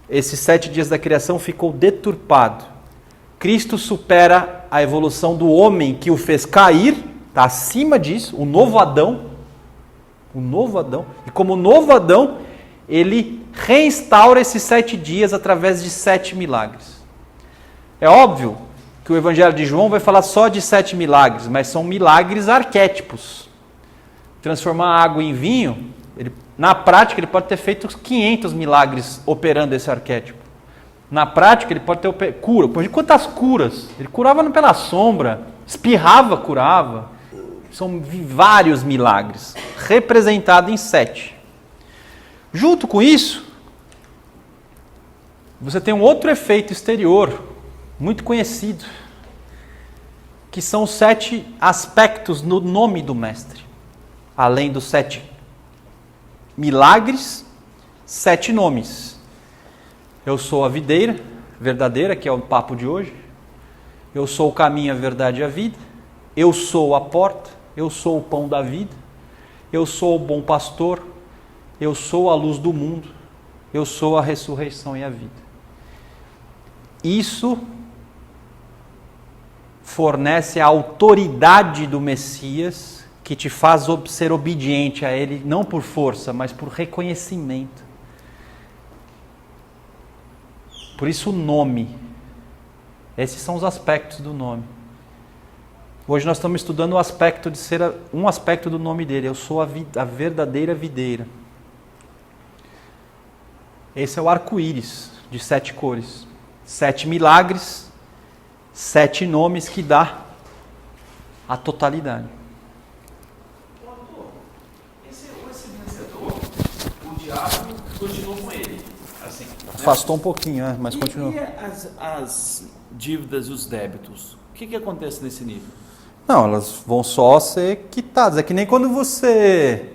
esses 7 dias da criação ficou deturpado. Cristo supera a evolução do homem que o fez cair, está acima disso, o novo Adão. E como novo Adão, ele reinstaura esses 7 dias através de 7 milagres. É óbvio que o Evangelho de João vai falar só de 7 milagres, mas são milagres arquétipos. Transformar água em vinho, na prática ele pode ter feito 500 milagres operando esse arquétipo. Na prática ele pode ter cura. Quantas curas? Ele curava pela sombra, espirrava, curava. São vários milagres, representados em 7. Junto com isso, você tem um outro efeito exterior, muito conhecido, que são os 7 aspectos no nome do Mestre. Além dos 7 milagres, 7 nomes. Eu sou a videira verdadeira, que é o papo de hoje. Eu sou o caminho, a verdade e a vida. Eu sou a porta. Eu sou o pão da vida. Eu sou o bom pastor. Eu sou a luz do mundo. Eu sou a ressurreição e a vida. Isso fornece a autoridade do Messias, que te faz ser obediente a Ele, não por força, mas por reconhecimento. Por isso o nome. Esses são os aspectos do nome. Hoje nós estamos estudando o aspecto de ser um aspecto do nome dele. Eu sou a verdadeira videira. Esse é o arco-íris de 7 cores. 7 milagres, 7 nomes que dá a totalidade. Esse vencedor, o diabo continuou com ele. Assim, Afastou um pouquinho, mas continuou. E as dívidas e os débitos? O que acontece nesse nível? Não, elas vão só ser quitadas. É que nem quando você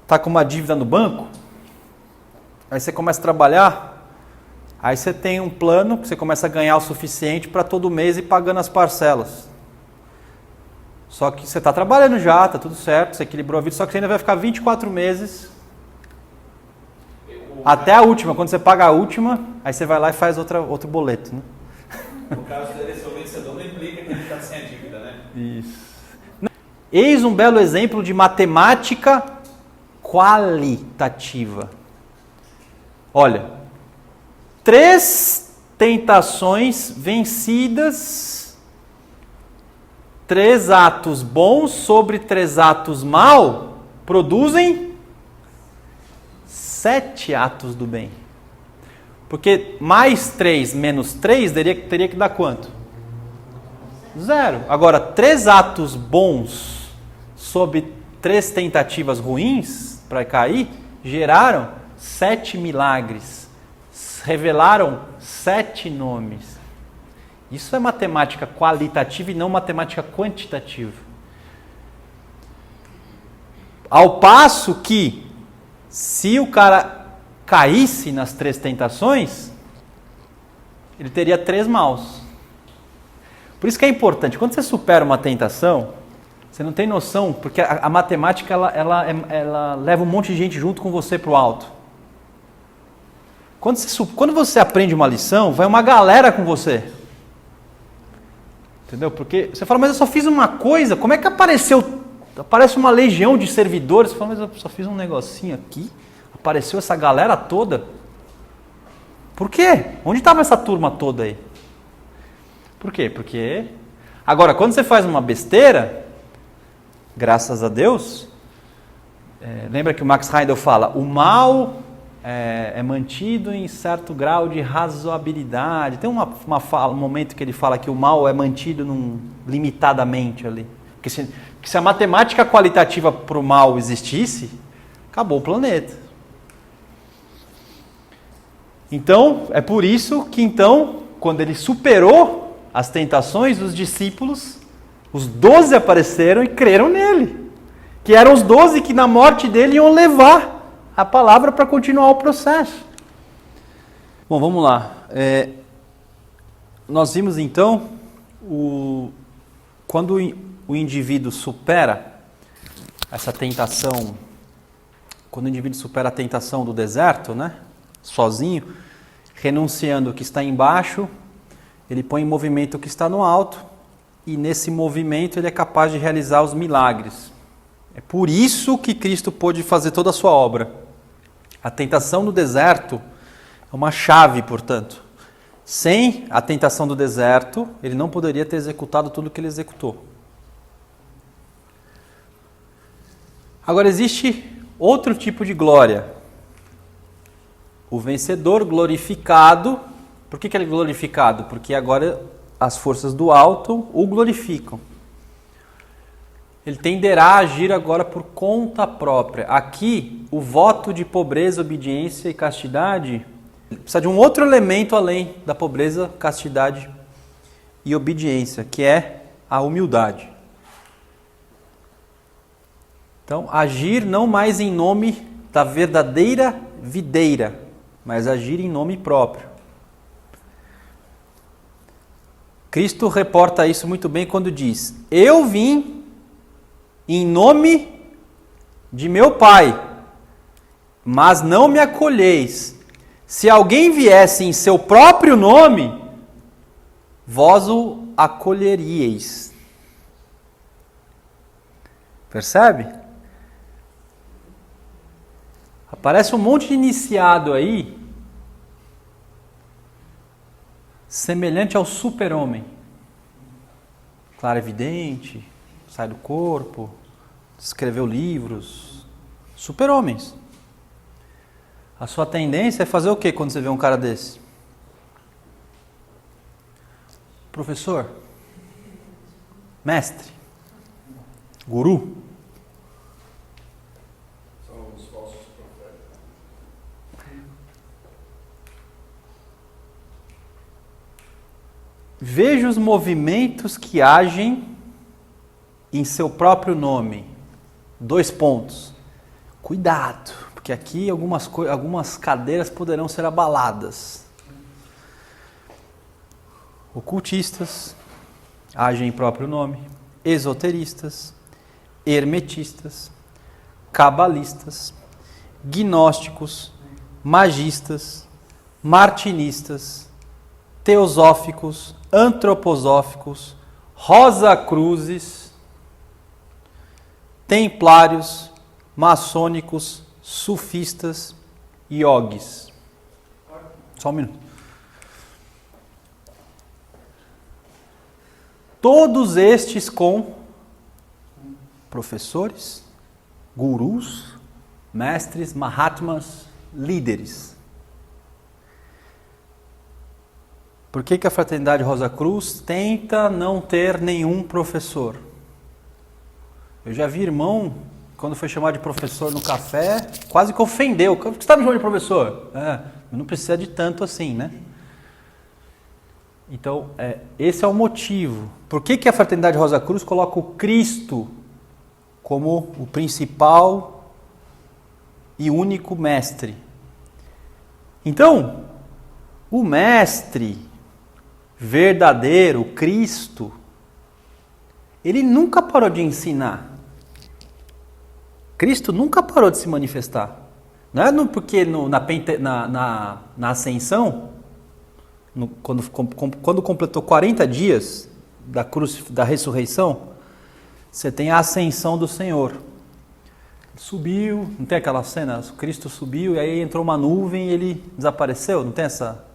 está com uma dívida no banco, aí você começa a trabalhar, aí você tem um plano que você começa a ganhar o suficiente para todo mês ir pagando as parcelas. Só que você está trabalhando já, está tudo certo, você equilibrou a vida, só que você ainda vai ficar 24 meses até a última. Quando você paga a última, aí você vai lá e faz outro boleto, né? No caso dele ser o vencedor, não implica que ele está sem a dívida, né? Isso. Eis um belo exemplo de matemática qualitativa. Olha, 3 tentações vencidas, 3 atos bons sobre 3 atos mal, produzem 7 atos do bem. Porque mais 3 menos 3 teria que dar quanto? 0. Agora, 3 atos bons sob 3 tentativas ruins para cair, geraram 7 milagres, revelaram 7 nomes. Isso é matemática qualitativa e não matemática quantitativa. Ao passo que, se o cara caísse nas 3 tentações, ele teria 3 maus. Por isso que é importante, quando você supera uma tentação, você não tem noção, porque a matemática ela leva um monte de gente junto com você para o alto. Quando você aprende uma lição, vai uma galera com você. Entendeu? Porque você fala, mas eu só fiz uma coisa, como é que aparece uma legião de servidores? Você fala, mas eu só fiz um negocinho aqui, apareceu essa galera toda. Por quê? Onde estava essa turma toda aí? Por quê? Porque... Agora, quando você faz uma besteira, graças a Deus, lembra que o Max Heindel fala, o mal é mantido em certo grau de razoabilidade. Tem um momento que ele fala que o mal é mantido limitadamente ali. Porque se a matemática qualitativa para o mal existisse, acabou o planeta. Então, é por isso que quando ele superou as tentações, os discípulos, os 12 apareceram e creram nele. Que eram os 12 que na morte dele iam levar a palavra para continuar o processo. Bom, vamos lá. Nós vimos então, quando o indivíduo supera essa tentação, quando o indivíduo supera a tentação do deserto, né, sozinho, renunciando o que está embaixo, ele põe em movimento o que está no alto, e nesse movimento ele é capaz de realizar os milagres. É por isso que Cristo pôde fazer toda a sua obra. A tentação do deserto é uma chave, portanto. Sem a tentação do deserto, ele não poderia ter executado tudo o que ele executou. Agora, existe outro tipo de glória. O vencedor glorificado. Por que ele é glorificado? Porque agora as forças do alto o glorificam. Ele tenderá a agir agora por conta própria. Aqui, o voto de pobreza, obediência e castidade precisa de um outro elemento além da pobreza, castidade e obediência, que é a humildade. Então, agir não mais em nome da verdadeira videira, mas agir em nome próprio. Cristo reporta isso muito bem quando diz: eu vim em nome de meu Pai, mas não me acolheis. Se alguém viesse em seu próprio nome, vós o acolheríeis. Percebe? Aparece um monte de iniciado aí, semelhante ao super-homem. Clarividente, sai do corpo, escreveu livros, super-homens. A sua tendência é fazer o que quando você vê um cara desse? Professor, mestre, guru. São os falsos profetas. Veja os movimentos que agem em seu próprio nome. 2 pontos. Cuidado, porque aqui algumas cadeiras poderão ser abaladas. Ocultistas agem em próprio nome. Esoteristas, hermetistas, cabalistas, gnósticos, magistas, martinistas, teosóficos, antroposóficos, rosacruzes, templários, maçônicos, sufistas e iogues. Só um minuto. Todos estes com professores, gurus, mestres, mahatmas, líderes. Por que a Fraternidade Rosa Cruz tenta não ter nenhum professor? Eu já vi irmão, quando foi chamado de professor no café, quase que ofendeu. Por que você está me chamando de professor? Não precisa de tanto assim, né? Então, esse é o motivo. Por que a Fraternidade Rosa Cruz coloca o Cristo como o principal e único mestre? Então, o mestre verdadeiro, Cristo, ele nunca parou de ensinar. Cristo nunca parou de se manifestar. Não é porque na ascensão, quando completou 40 dias da ressurreição, você tem a ascensão do Senhor. Subiu, não tem aquela cena? Cristo subiu e aí entrou uma nuvem e ele desapareceu, não tem essa?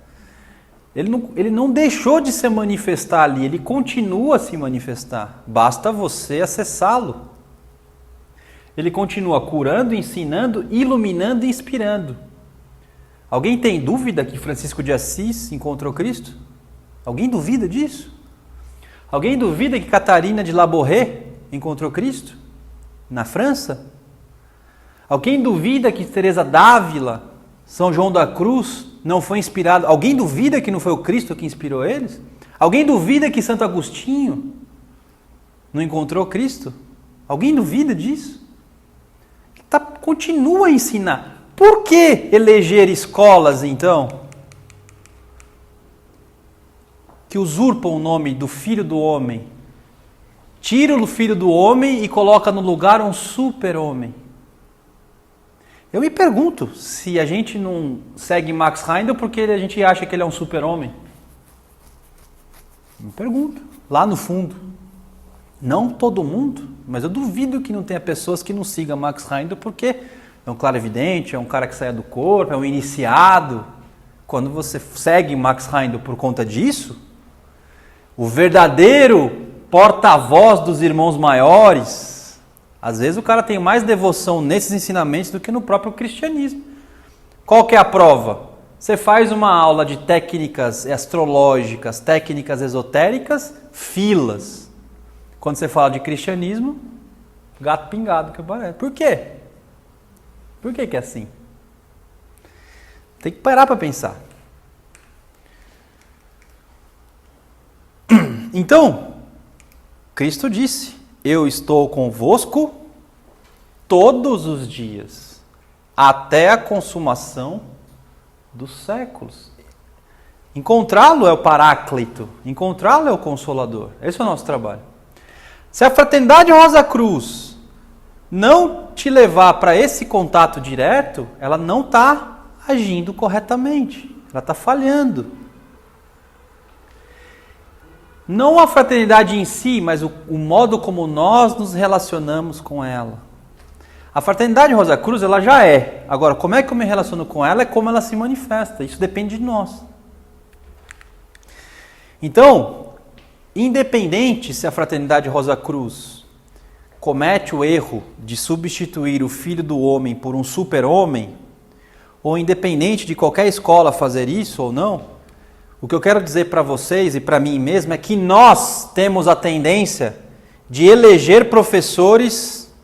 Ele não deixou de se manifestar ali, ele continua a se manifestar. Basta você acessá-lo. Ele continua curando, ensinando, iluminando e inspirando. Alguém tem dúvida que Francisco de Assis encontrou Cristo? Alguém duvida disso? Alguém duvida que Catarina de Labouré encontrou Cristo? Na França? Alguém duvida que Teresa d'Ávila, São João da Cruz, não foi inspirado? Alguém duvida que não foi o Cristo que inspirou eles? Alguém duvida que Santo Agostinho não encontrou Cristo? Alguém duvida disso? Continua a ensinar. Por que eleger escolas, então, que usurpam o nome do Filho do Homem? Tira o Filho do Homem e coloca no lugar um super-homem. Eu me pergunto se a gente não segue Max Heindel porque a gente acha que ele é um super-homem. Me pergunto, lá no fundo. Não todo mundo, mas eu duvido que não tenha pessoas que não sigam Max Heindel porque é um clarividente, é um cara que sai do corpo, é um iniciado. Quando você segue Max Heindel por conta disso, o verdadeiro porta-voz dos irmãos maiores, às vezes o cara tem mais devoção nesses ensinamentos do que no próprio cristianismo. Qual que é a prova? Você faz uma aula de técnicas astrológicas, técnicas esotéricas, filas. Quando você fala de cristianismo, gato pingado que parece. Por quê? Por que é assim? Tem que parar para pensar. Então, Cristo disse: eu estou convosco todos os dias, até a consumação dos séculos. Encontrá-lo é o Paráclito, encontrá-lo é o Consolador. Esse é o nosso trabalho. Se a Fraternidade Rosa Cruz não te levar para esse contato direto, ela não está agindo corretamente, ela está falhando. Não a fraternidade em si, mas o modo como nós nos relacionamos com ela. A Fraternidade Rosa Cruz, ela já é. Agora, como é que eu me relaciono com ela é como ela se manifesta. Isso depende de nós. Então, independente se a Fraternidade Rosa Cruz comete o erro de substituir o Filho do Homem por um super-homem, ou independente de qualquer escola fazer isso ou não, o que eu quero dizer para vocês e para mim mesmo é que nós temos a tendência de eleger professores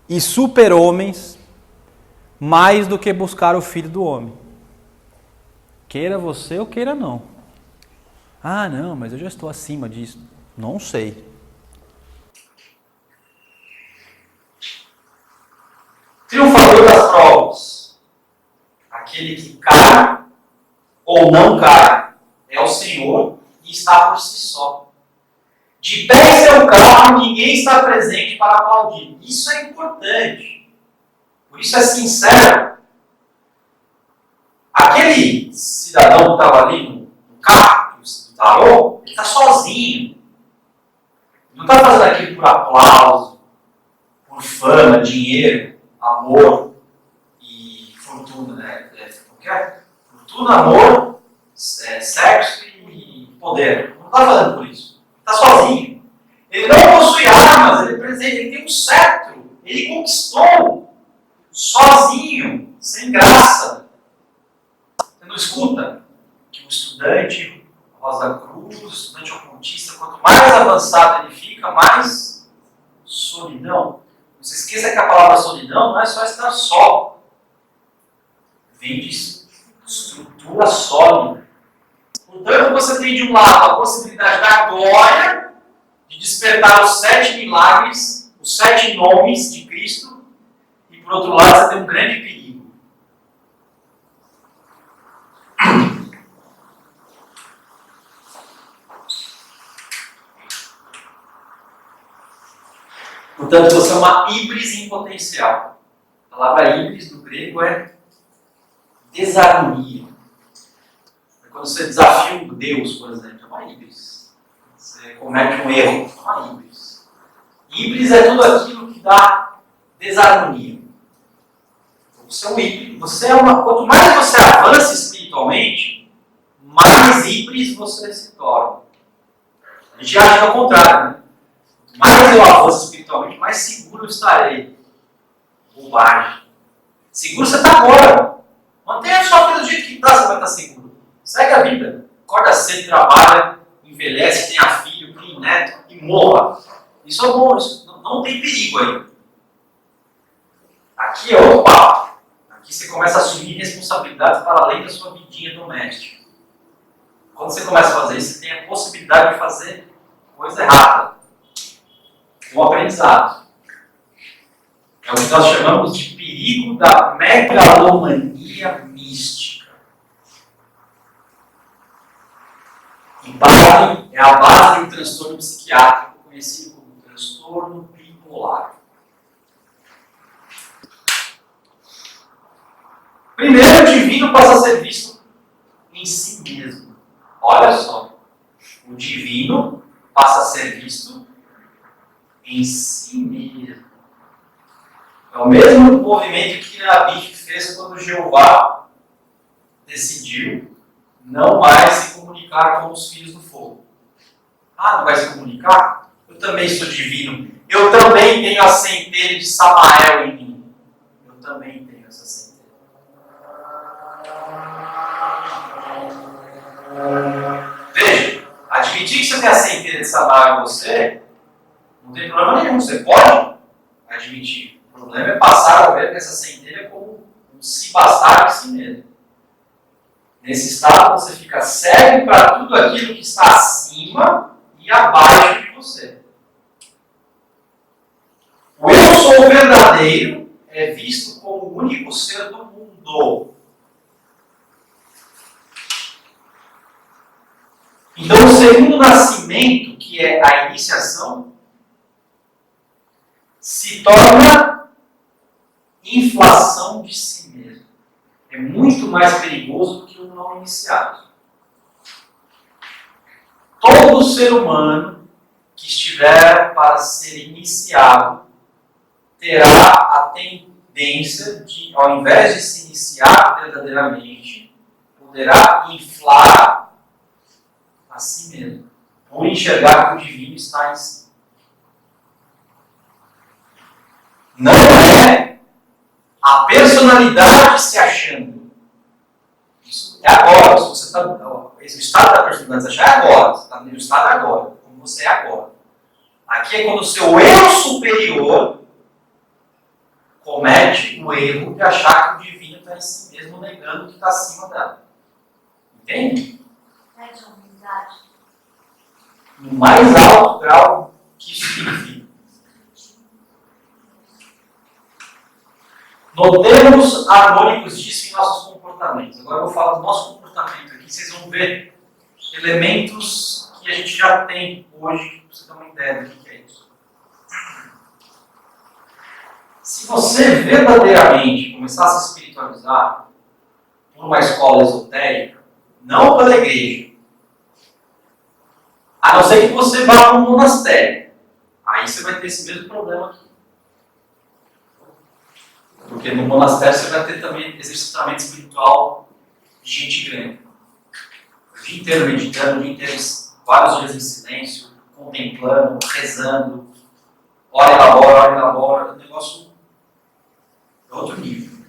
e super-homens mais do que buscar o Filho do Homem. Queira você ou queira não. Ah, não, mas eu já estou acima disso. Não sei. Triunfador das provas. Aquele que cai ou não cai. É o Senhor e está por si só. De pé em seu carro, ninguém está presente para aplaudir. Isso é importante. Por isso é sincero. Aquele cidadão que estava ali no carro, do tarô, ele está sozinho. Não está fazendo aquilo por aplauso, por fama, dinheiro, amor e fortuna, né? Fortuna, amor, sexo e poder. Não está fazendo por isso. Está sozinho. Ele não possui armas, ele tem um cetro. Ele conquistou sozinho, sem graça. Você não escuta que o estudante Quanto mais avançado ele fica, mais solidão. Não se esqueça que a palavra solidão não é só estar só. Vem de estrutura sólida. Portanto, você tem de um lado a possibilidade da glória de despertar os 7 milagres, os 7 nomes de Cristo, e por outro lado você tem um grande perigo. Portanto, você é uma híbris em potencial. A palavra híbris no grego é desarmonia. Quando você desafia um Deus, por exemplo, é uma híbris. Você comete um erro, é uma híbris. Híbris é tudo aquilo que dá desarmonia. Você é um híbris. Quanto mais você avança espiritualmente, mais híbris você se torna. A gente acha que é o contrário, né? Mais eu avanço espiritualmente, mais seguro eu estarei. Bobagem. Seguro você está agora. Mantenha a sua vida do jeito que está, você vai estar seguro. Segue a vida. Acorda cedo, trabalha, envelhece, tenha filho, crie neto e morra. Isso é bom, isso não tem perigo aí. Aqui é outro papo. Aqui você começa a assumir responsabilidades para além da sua vidinha doméstica. Quando você começa a fazer isso, você tem a possibilidade de fazer coisa errada. O aprendizado. É o que nós chamamos de perigo da megalomania mística. E é a base do transtorno psiquiátrico, conhecido como transtorno bipolar. Primeiro, o divino passa a ser visto em si mesmo. Olha só. O divino passa a ser visto em si mesmo. É o mesmo movimento que Abich fez quando Jeová decidiu não mais se comunicar com os filhos do fogo. Ah, não vai se comunicar? Eu também sou divino. Eu também tenho a centelha de Samael em mim. Eu também tenho essa centelha. Veja, admitir que você tem a centelha de Samael em você, não tem problema nenhum. Você pode admitir. O problema é passar a ver que essa centelha como um se bastar de si mesmo. Nesse estado, você fica cego para tudo aquilo que está acima e abaixo de você. O eu sou verdadeiro é visto como o único ser do mundo. Então, o segundo nascimento, que é a iniciação, se torna inflação de si mesmo. É muito mais perigoso do que o não iniciado. Todo ser humano que estiver para ser iniciado terá a tendência de, ao invés de se iniciar verdadeiramente, poderá inflar a si mesmo, por enxergar que o divino está em si. Não é a personalidade se achando. Isso é agora. Se você está, o estado da personalidade se achar é agora. Você está no estado agora, como você é agora. Aqui é quando o seu eu superior comete o erro de achar que o divino está em si mesmo, negando que está acima dela. Entende? Pede humildade. No mais alto grau que isso significa. Notemos harmônicos disso em nossos comportamentos. Agora eu vou falar do nosso comportamento aqui. Vocês vão ver elementos que a gente já tem hoje, para você ter uma ideia do que é isso. Se você verdadeiramente começar a se espiritualizar por uma escola esotérica, não pela igreja, a não ser que você vá para um monastério, aí você vai ter esse mesmo problema aqui. Porque no monastério você vai ter também exercitamento espiritual de gente grande. O dia inteiro meditando, o dia inteiro, vários dias em silêncio, contemplando, rezando, hora elabora, o negócio é outro nível.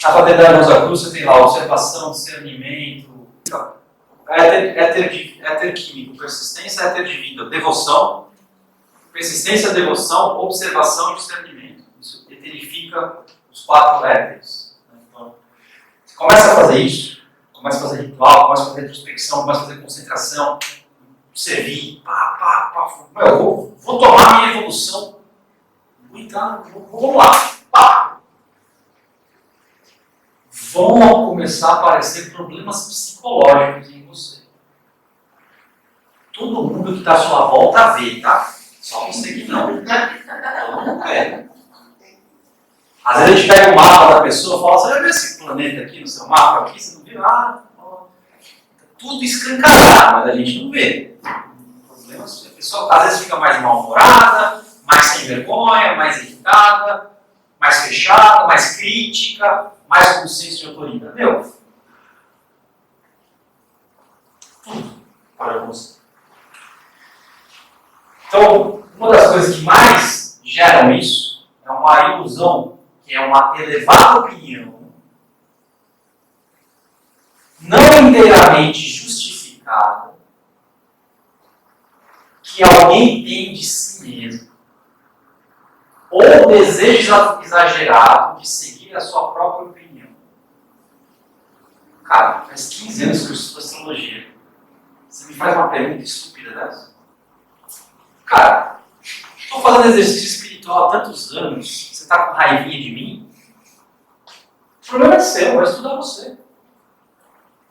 Na Catedral de Rosa Cruz você tem lá observação, discernimento. éter químico, persistência, éter de vida, devoção, persistência, devoção, observação e discernimento. Isso eterifica os 4 éteres. Então, você começa a fazer isso, começa a fazer ritual, começa a fazer introspecção, começa a fazer concentração, servir, eu vou tomar minha evolução, vou entrar, vamos lá, pá. Vão começar a aparecer problemas psicológicos em você. Todo mundo que está à sua volta vê, tá? Só você que não. Todo mundo vê. Às vezes a gente pega o mapa da pessoa e fala, você já viu esse planeta aqui no seu mapa aqui? Você não viu? Tudo escancarado, mas a gente não vê. Problemas, a pessoa às vezes fica mais mal-humorada, mais sem vergonha, mais irritada, mais fechada, mais crítica, mais com senso de autoridade. Meu, tudo para você. Então, uma das coisas que mais geram isso é uma ilusão, que é uma elevada opinião, não inteiramente justificada, que alguém tem de si mesmo, ou desejo exagerado de seguir a sua própria opinião. Cara, faz 15 anos que eu estudo astrologia. Você me faz uma pergunta estúpida dessa? Cara, estou fazendo exercício espiritual há tantos anos, você está com raivinha de mim? O problema é seu, eu vou estudar você.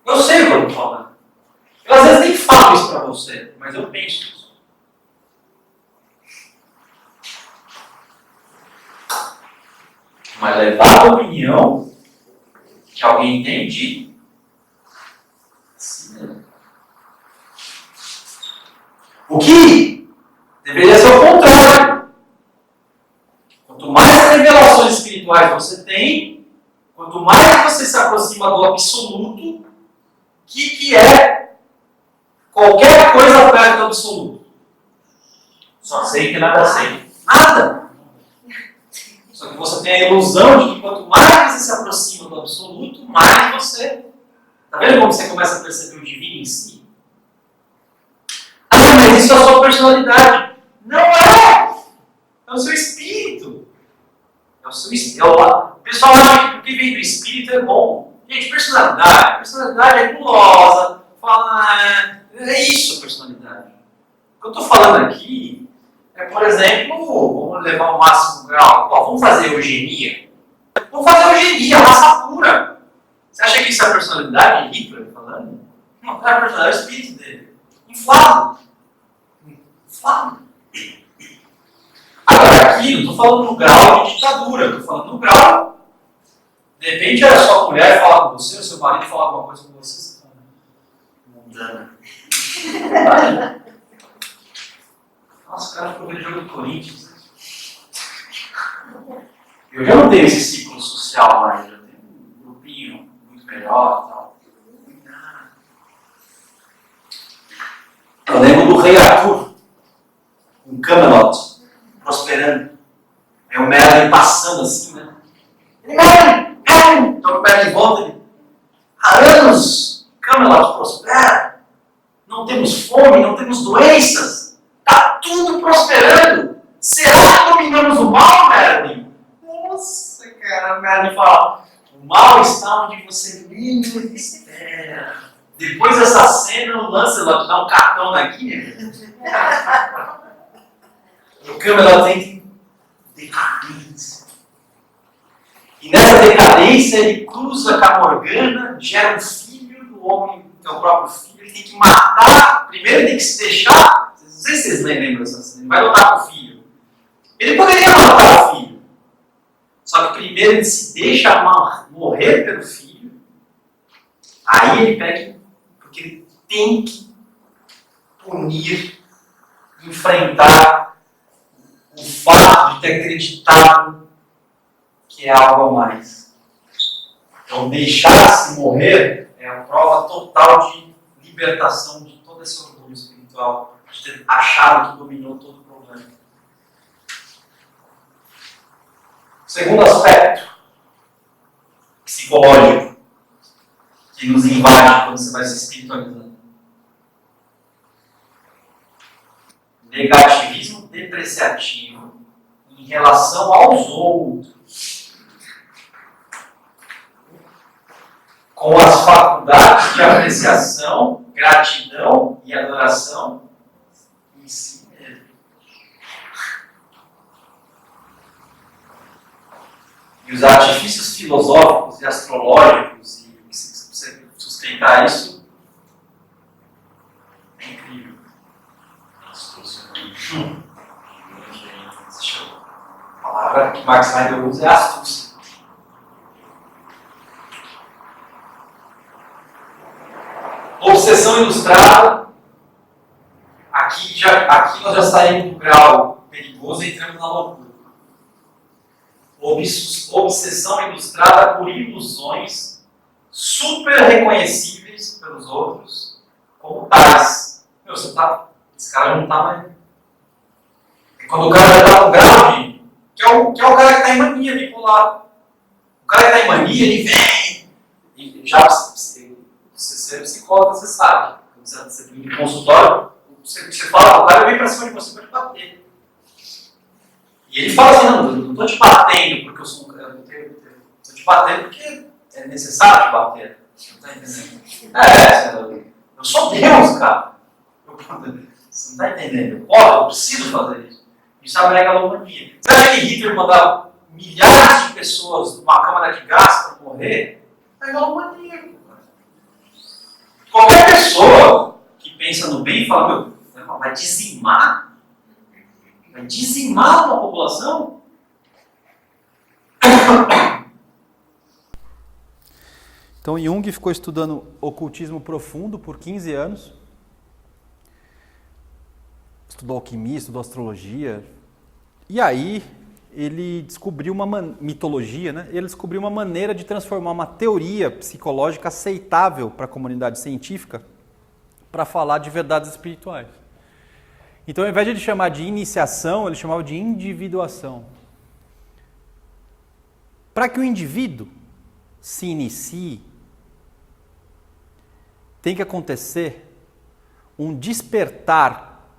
Eu sei o que eu estou falando. Eu às vezes nem falo isso para você, mas eu penso isso. Uma elevada opinião que alguém tem de si mesmo. O que deveria ser o contrário. Quanto mais revelações espirituais você tem, quanto mais você se aproxima do absoluto, que é qualquer coisa perto do absoluto. Só sei que nada sei. Nada! Só que você tem a ilusão de que quanto mais você se aproxima do absoluto, mais você... Tá vendo como você começa a perceber o divino em si? Ah, mas isso é a sua personalidade. Não é! É o seu espírito. É o seu espírito. O pessoal acha que o que vem do espírito é bom. Gente, personalidade é gulosa, fala, é isso a personalidade. O que eu estou falando aqui é, por exemplo, vamos levar ao máximo grau, vamos fazer eugenia. Vamos fazer eugenia, raça pura. Você acha que isso é a personalidade de Hitler falando? Não, é a personalidade, é o espírito dele. Inflado. Agora aqui, não estou falando no grau de ditadura, estou falando no grau. De repente a sua mulher fala com você, o seu marido fala alguma coisa com você, você fala, mundana. Nossa, cara, ficou vendo jogo do Corinthians. Eu já não tenho esse ciclo social mais, já tenho um grupinho muito melhor e tal. Eu lembro do rei Arthur, em Camelot, prosperando. Aí o Merlin passando assim, né? Merlin! Então perto de volta, ele, há anos, Camelot prospera, não temos fome, não temos doenças, está tudo prosperando. Será que dominamos o mal, Merlin? Nossa, cara, Merlin fala, o mal está onde você menos espera. Depois dessa cena, o Lancelot dá um cartão na guia. O Camelot tem decadência. E nessa decadência ele cruza com a Morgana, gera um filho do homem, que é o próprio filho, ele tem que matar, primeiro ele tem que se deixar, não sei se vocês lembram dessa cena, ele vai lutar com o filho. Ele poderia matar o filho, só que primeiro ele se deixa morrer pelo filho, aí ele pega, porque ele tem que punir, enfrentar o fato de ter acreditado que é algo a mais. Então, deixar-se morrer é a prova total de libertação de todo esse orgulho espiritual, de ter achado que dominou todo o problema. Segundo aspecto psicológico que nos invade quando você vai se espiritualizando. negativismo depreciativo em relação aos outros, com as faculdades de apreciação, gratidão e adoração em si mesmo. E os artifícios filosóficos e astrológicos, e se você sustentar isso, é incrível. A palavra que Max Heidel usa é astúcia. Obsessão ilustrada. Aqui nós já saímos do grau perigoso e entramos na loucura. Obsessão ilustrada por ilusões super reconhecíveis pelos outros como tais. Esse cara não está mais. Quando o cara já está no grau de. Que é o cara que está em mania bipolar. O cara que está em mania, ele vem. E já você ser psicólogo, você sabe. Quando você vem no consultório, você fala, o cara vem para cima de você para te bater. E ele fala assim, não estou te batendo porque eu sou um cara. Estou te batendo porque é necessário te bater. Você não está entendendo? Eu sou Deus, cara. Você não está entendendo? Eu preciso fazer isso. Isso é a megalomania. Você acha que Hitler mandava milhares de pessoas numa câmara de gás para morrer? É megalomania. Qualquer pessoa que pensa no bem e fala, vai dizimar? Vai dizimar uma população? Então Jung ficou estudando ocultismo profundo por 15 anos. Estudou alquimia, estudou astrologia. E aí ele descobriu uma mitologia, né? Ele descobriu uma maneira de transformar uma teoria psicológica aceitável para a comunidade científica para falar de verdades espirituais. Então, ao invés de ele chamar de iniciação, ele chamava de individuação. Para que o indivíduo se inicie, tem que acontecer um despertar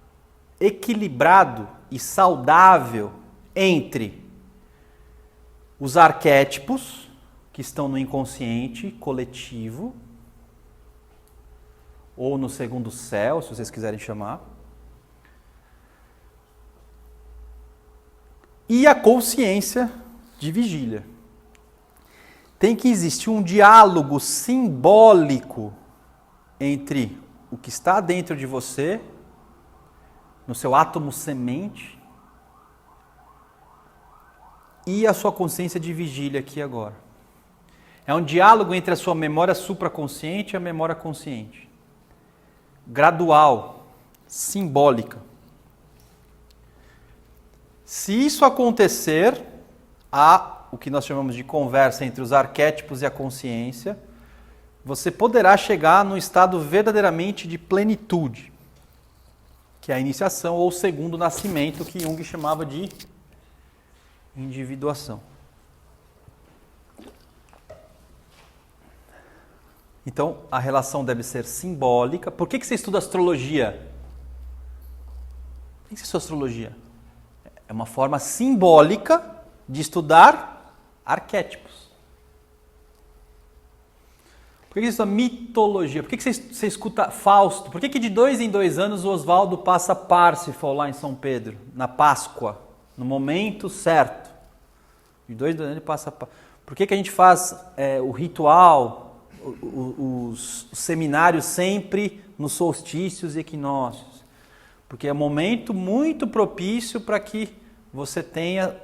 equilibrado e saudável entre os arquétipos que estão no inconsciente coletivo ou no segundo céu, se vocês quiserem chamar, e a consciência de vigília. Tem que existir um diálogo simbólico entre o que está dentro de você, no seu átomo semente, e a sua consciência de vigília aqui agora. É um diálogo entre a sua memória supraconsciente e a memória consciente. Gradual, simbólica. Se isso acontecer, há o que nós chamamos de conversa entre os arquétipos e a consciência, você poderá chegar num estado verdadeiramente de plenitude, que é a iniciação ou o segundo nascimento, que Jung chamava de individuação. Então, a relação deve ser simbólica. Por que você estuda astrologia? Por que você estuda astrologia? É uma forma simbólica de estudar arquétipos. Por que você estuda mitologia? Por que você escuta Fausto? Por que de 2 em 2 anos o Oswaldo passa Parsifal lá em São Pedro, na Páscoa, no momento certo? De 2 em 2 anos ele passa... Por que a gente faz o ritual, os seminários sempre nos solstícios e equinócios? Porque é um momento muito propício para que você tenha,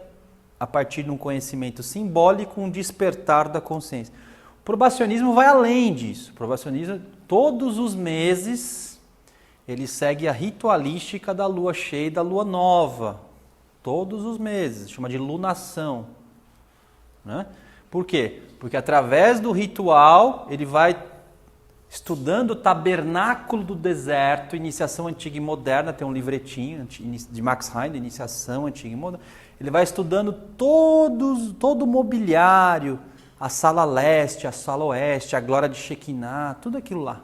a partir de um conhecimento simbólico, um despertar da consciência. O probacionismo vai além disso. O probacionismo, todos os meses, ele segue a ritualística da lua cheia e da lua nova. Todos os meses, chama de lunação. Né? Por quê? Porque através do ritual, ele vai estudando o tabernáculo do deserto, iniciação antiga e moderna, tem um livretinho de Max Heidel, iniciação antiga e moderna. Ele vai estudando todo o mobiliário, a sala leste, a sala oeste, a glória de Shekinah, tudo aquilo lá.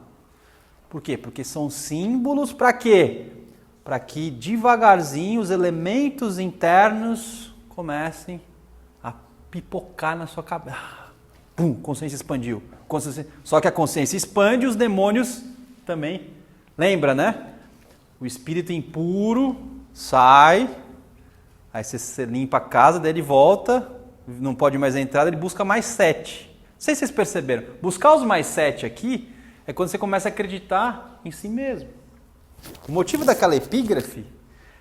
Por quê? Porque são símbolos para quê? para que devagarzinho os elementos internos comecem a pipocar na sua cabeça. Pum, consciência expandiu. Só que a consciência expande e os demônios também. Lembra, né? O espírito impuro sai, aí você limpa a casa, daí ele volta, não pode mais entrar, ele busca mais 7. Não sei se vocês perceberam. Buscar os mais 7 aqui é quando você começa a acreditar em si mesmo. O motivo daquela epígrafe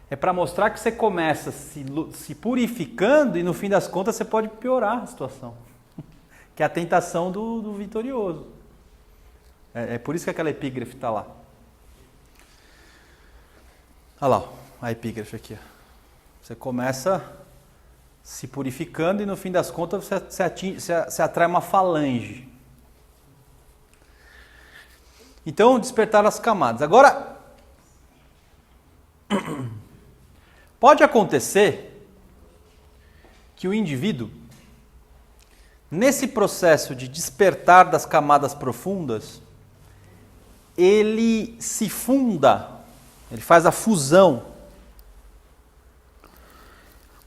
é para mostrar que você começa se purificando e no fim das contas você pode piorar a situação. Que é a tentação do vitorioso. É por isso que aquela epígrafe está lá. Olha lá, a epígrafe aqui. Você começa se purificando e no fim das contas você atrai uma falange. Então, despertar as camadas. Agora, pode acontecer que o indivíduo, nesse processo de despertar das camadas profundas, ele se funda, ele faz a fusão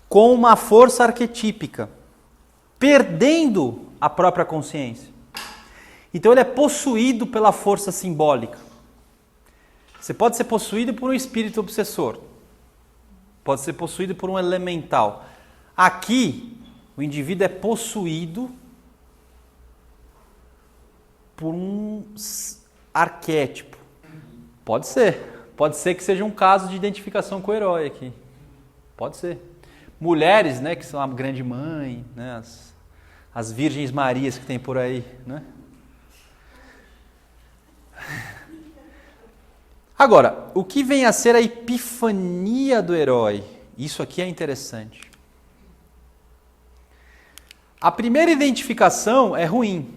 com uma força arquetípica, perdendo a própria consciência. Então ele é possuído pela força simbólica. Você pode ser possuído por um espírito obsessor, pode ser possuído por um elemental. Aqui, o indivíduo é possuído por um arquétipo. Pode ser que seja um caso de identificação com o herói aqui. Pode ser. Mulheres, né, que são a grande mãe, né, as virgens Marias que tem por aí, né? Agora, o que vem a ser a epifania do herói? Isso aqui é interessante. A primeira identificação é ruim.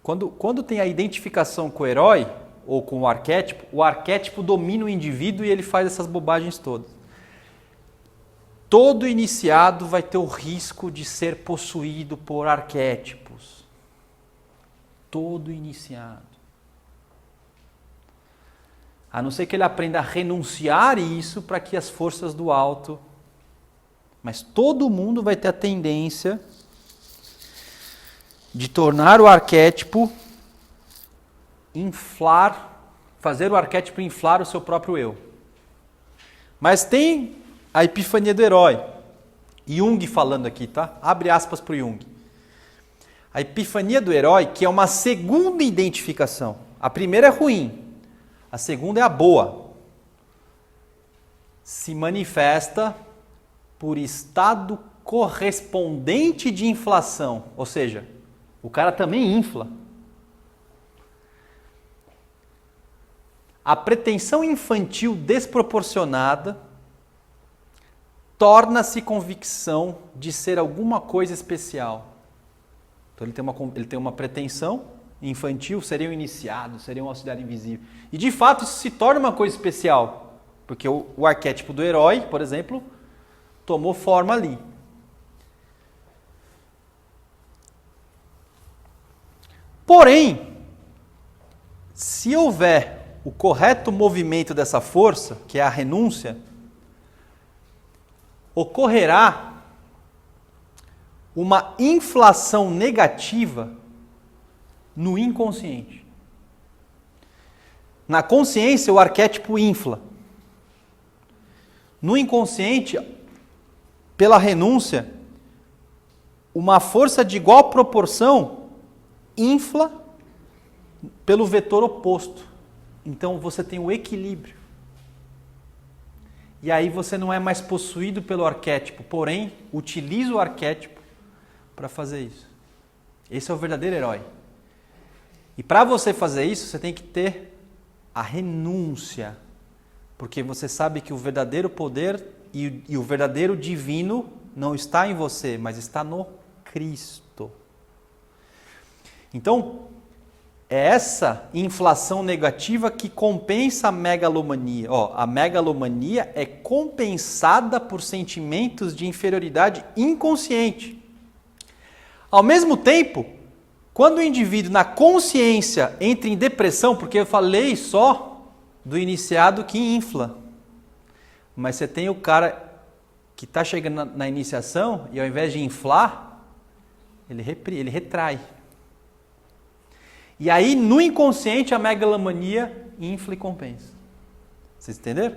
Quando tem a identificação com o herói, ou com o arquétipo domina o indivíduo e ele faz essas bobagens todas. Todo iniciado vai ter o risco de ser possuído por arquétipos. Todo iniciado. A não ser que ele aprenda a renunciar isso para que as forças do alto... Mas todo mundo vai ter a tendência de tornar o arquétipo fazer o arquétipo inflar o seu próprio eu. Mas tem a epifania do herói. Jung falando aqui, tá? Abre aspas para o Jung. A epifania do herói, que é uma segunda identificação. A primeira é ruim, a segunda é a boa. Se manifesta por estado correspondente de inflação, ou seja, o cara também infla. A pretensão infantil desproporcionada torna-se convicção de ser alguma coisa especial. Então ele tem uma pretensão infantil, seria um iniciado, seria um auxiliar invisível. E de fato isso se torna uma coisa especial, porque o arquétipo do herói, por exemplo, tomou forma ali. Porém, se houver o correto movimento dessa força, que é a renúncia, ocorrerá uma inflação negativa no inconsciente. Na consciência, o arquétipo infla. No inconsciente, pela renúncia, uma força de igual proporção infla pelo vetor oposto. Então você tem o equilíbrio. E aí você não é mais possuído pelo arquétipo, porém utiliza o arquétipo para fazer isso. Esse é o verdadeiro herói. E para você fazer isso, você tem que ter a renúncia. Porque você sabe que o verdadeiro poder e o verdadeiro divino não está em você, mas está no Cristo. Então, é essa inflação negativa que compensa a megalomania. A megalomania é compensada por sentimentos de inferioridade inconsciente. Ao mesmo tempo, quando o indivíduo na consciência entra em depressão, porque eu falei só do iniciado que infla. Mas você tem o cara que está chegando na iniciação e ao invés de inflar, ele retrai. E aí, no inconsciente, a megalomania infla e compensa. Vocês entenderam?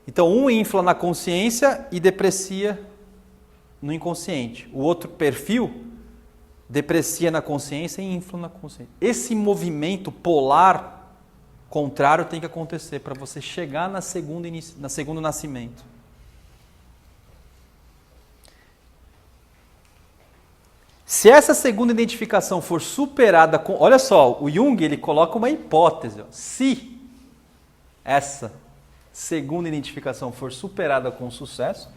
Então, um infla na consciência e deprecia no inconsciente. O outro perfil deprecia na consciência e infla na consciência. Esse movimento polar contrário tem que acontecer para você chegar na segundo nascimento. Se essa segunda identificação for superada com... Olha só, o Jung ele coloca uma hipótese. Ó. Se essa segunda identificação for superada com sucesso,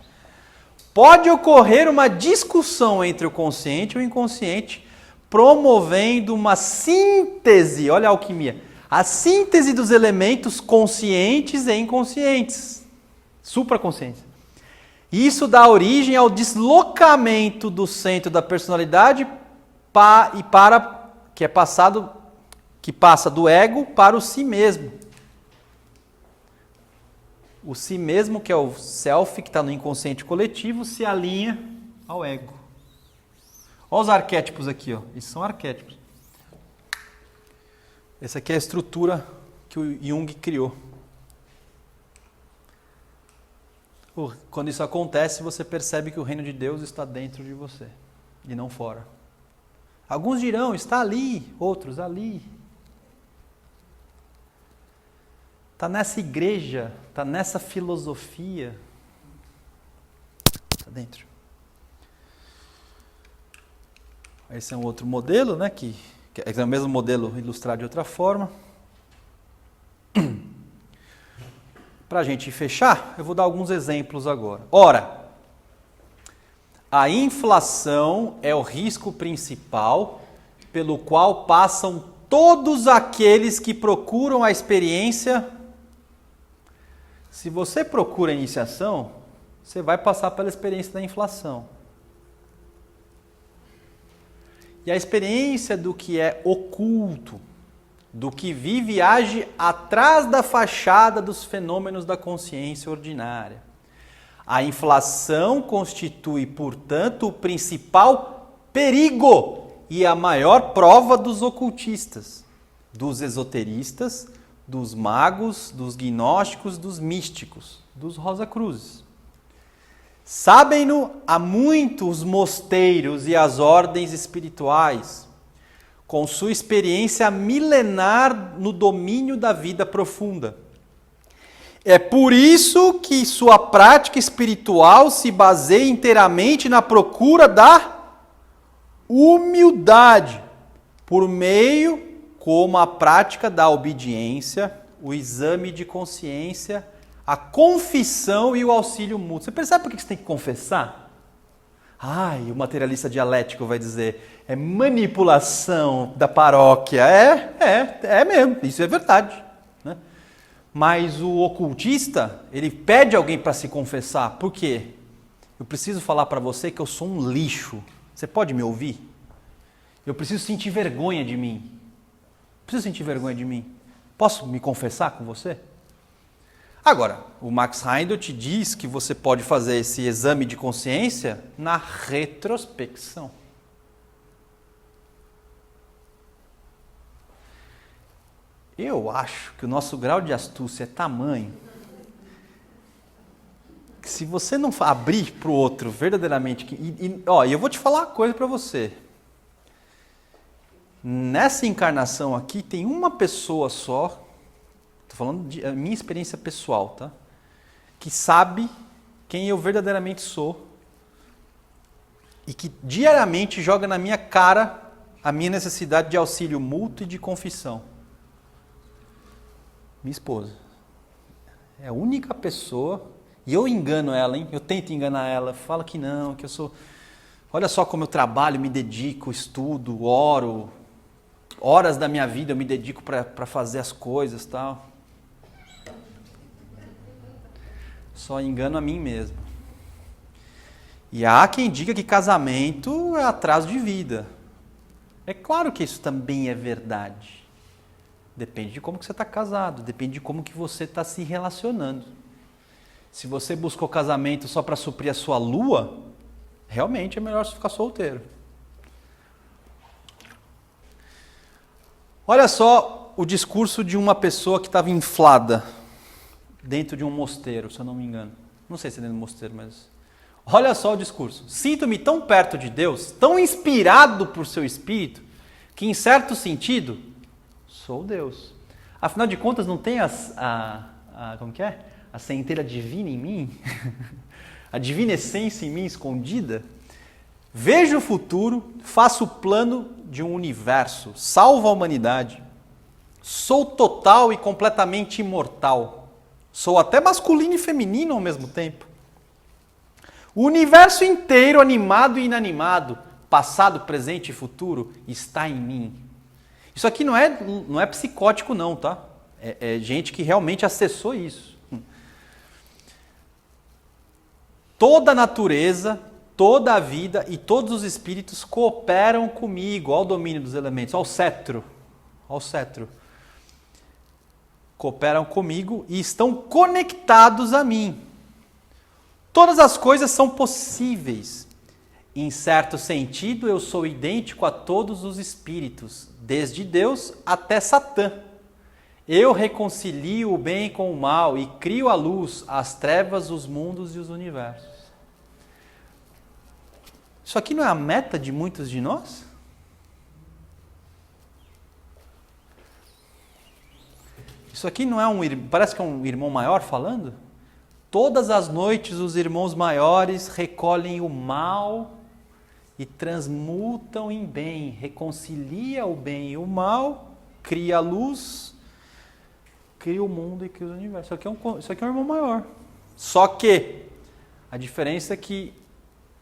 pode ocorrer uma discussão entre o consciente e o inconsciente, promovendo uma síntese, olha a alquimia, a síntese dos elementos conscientes e inconscientes, supraconsciência. Isso dá origem ao deslocamento do centro da personalidade que passa do ego para o si mesmo. O si mesmo, que é o self, que está no inconsciente coletivo, se alinha ao ego. Olha os arquétipos aqui, ó. Isso são arquétipos. Essa aqui é a estrutura que o Jung criou. Quando isso acontece, você percebe que o reino de Deus está dentro de você e não fora. Alguns dirão, está ali, outros ali. Está nessa igreja, está nessa filosofia. Está dentro. Esse é um outro modelo, né, que é o mesmo modelo ilustrado de outra forma. Para a gente fechar, eu vou dar alguns exemplos agora. Ora, a inflação é o risco principal pelo qual passam todos aqueles que procuram a experiência. Se você procura a iniciação, você vai passar pela experiência da inflação. E a experiência do que é oculto, do que vive e age atrás da fachada dos fenômenos da consciência ordinária. A inflação constitui, portanto, o principal perigo e a maior prova dos ocultistas, dos esoteristas, dos magos, dos gnósticos, dos místicos, dos Rosacruzes. Sabem-no há muito os mosteiros e as ordens espirituais, com sua experiência milenar no domínio da vida profunda. É por isso que sua prática espiritual se baseia inteiramente na procura da humildade, por meio como a prática da obediência, o exame de consciência, a confissão e o auxílio mútuo. Você percebe por que você tem que confessar? Ai, o materialista dialético vai dizer, é manipulação da paróquia. É mesmo, isso é verdade. Né? Mas o ocultista, ele pede alguém para se confessar. Por quê? Eu preciso falar para você que eu sou um lixo. Você pode me ouvir? Eu preciso sentir vergonha de mim. Preciso sentir vergonha de mim. Posso me confessar com você? Agora, o Max Heindel te diz que você pode fazer esse exame de consciência na retrospecção. Eu acho que o nosso grau de astúcia é tamanho que se você não abrir para o outro verdadeiramente... E eu vou te falar uma coisa para você. Nessa encarnação aqui tem uma pessoa só... Estou falando de minha experiência pessoal, tá? Que sabe quem eu verdadeiramente sou e que diariamente joga na minha cara a minha necessidade de auxílio mútuo e de confissão. Minha esposa. É a única pessoa, e eu engano ela, hein? Eu tento enganar ela, falo que não, que eu sou... Olha só como eu trabalho, me dedico, estudo, oro, horas da minha vida eu me dedico para fazer as coisas e tal. Só engano a mim mesmo. E há quem diga que casamento é atraso de vida. É claro que isso também é verdade. Depende de como que você está casado, depende de como que você está se relacionando. Se você buscou casamento só para suprir a sua lua, realmente é melhor você ficar solteiro. Olha só o discurso de uma pessoa que estava inflada dentro de um mosteiro, se eu não me engano. Não sei se é dentro do mosteiro, mas... Olha só o discurso. Sinto-me tão perto de Deus, tão inspirado por seu espírito, que em certo sentido, sou Deus. Afinal de contas, não tem como que é? A centelha divina em mim? A divina essência em mim escondida? Vejo o futuro, faço o plano de um universo, salvo a humanidade. Sou total e completamente imortal. Sou até masculino e feminino ao mesmo tempo. O universo inteiro, animado e inanimado, passado, presente e futuro, está em mim. Isso aqui não é psicótico não, tá? É gente que realmente acessou isso. Toda a natureza, toda a vida e todos os espíritos cooperam comigo ao domínio dos elementos, ao cetro. Cooperam comigo e estão conectados a mim. Todas as coisas são possíveis. Em certo sentido, eu sou idêntico a todos os espíritos, desde Deus até Satã. Eu reconcilio o bem com o mal e crio a luz, as trevas, os mundos e os universos. Isso aqui não é a meta de muitos de nós? Isso aqui não é parece que é um irmão maior falando? Todas as noites os irmãos maiores recolhem o mal e transmutam em bem, reconcilia o bem e o mal, cria a luz, cria o mundo e cria o universo. Isso aqui é um irmão maior. Só que a diferença é que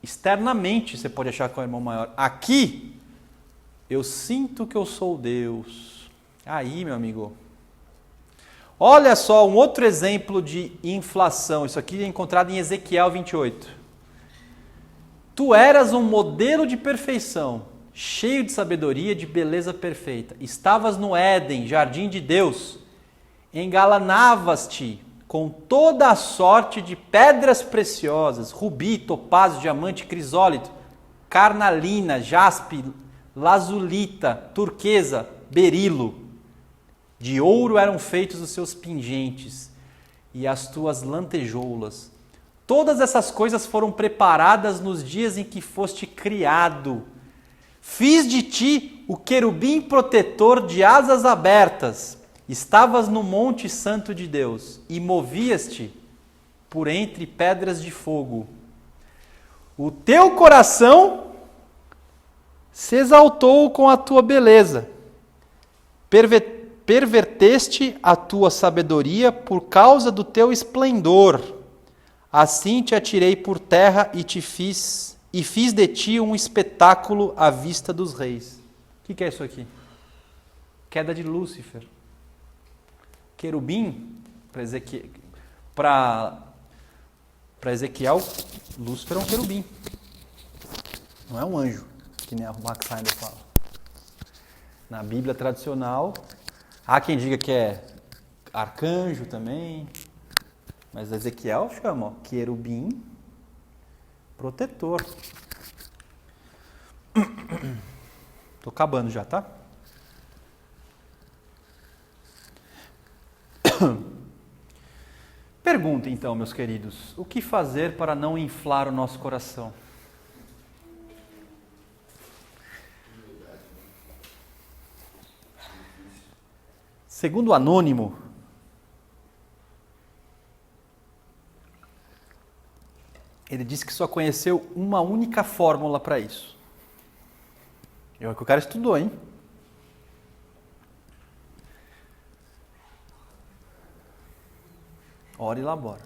externamente você pode achar que é um irmão maior. Aqui, eu sinto que eu sou Deus. Aí, meu amigo. Olha só, um outro exemplo de inflação. Isso aqui é encontrado em Ezequiel 28. Tu eras um modelo de perfeição, cheio de sabedoria, de beleza perfeita. Estavas no Éden, jardim de Deus. Engalanavas-te com toda a sorte de pedras preciosas, rubi, topázio, diamante, crisólito, carnalina, jaspe, lazulita, turquesa, berilo. De ouro eram feitos os seus pingentes e as tuas lantejoulas. Todas essas coisas foram preparadas nos dias em que foste criado. Fiz de ti o querubim protetor de asas abertas. Estavas no monte santo de Deus e movias-te por entre pedras de fogo. O teu coração se exaltou com a tua beleza. Perverteste a tua sabedoria por causa do teu esplendor. Assim te atirei por terra e fiz de ti um espetáculo à vista dos reis. O que é isso aqui? Queda de Lúcifer. Querubim, para Ezequiel, Lúcifer é um querubim. Não é um anjo, que nem a Max Heider fala. Na Bíblia tradicional, há quem diga que é arcanjo também, mas Ezequiel chama querubim protetor. Estou acabando já, tá? Pergunta então, meus queridos, o que fazer para não inflar o nosso coração? Segundo o Anônimo, ele disse que só conheceu uma única fórmula para isso. É o que o cara estudou, hein? Ora e labora.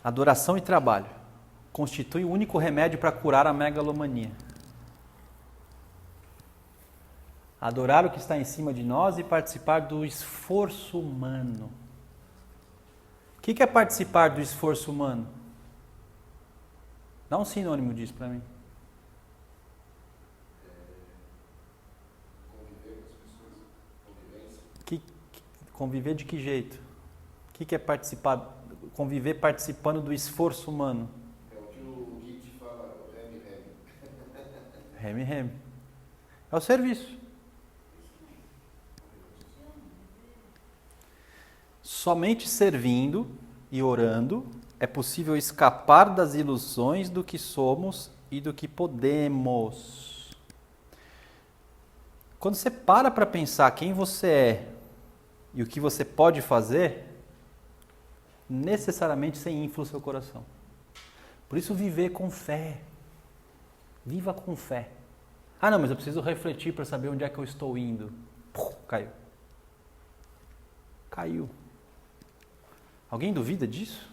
Adoração e trabalho constituem o único remédio para curar a megalomania. Adorar o que está em cima de nós e participar do esforço humano. O que é participar do esforço humano? Dá um sinônimo disso para mim. Conviver de que jeito? O que é participar? Conviver participando do esforço humano. É o que o Git fala, o rem-rem. Rem-rem. É o serviço. Somente servindo e orando é possível escapar das ilusões do que somos e do que podemos. Quando você para pensar quem você é e o que você pode fazer, necessariamente você infla o seu coração. Por isso, viver com fé. Viva com fé. Ah, não, mas eu preciso refletir para saber onde é que eu estou indo. Caiu. Caiu. Alguém duvida disso?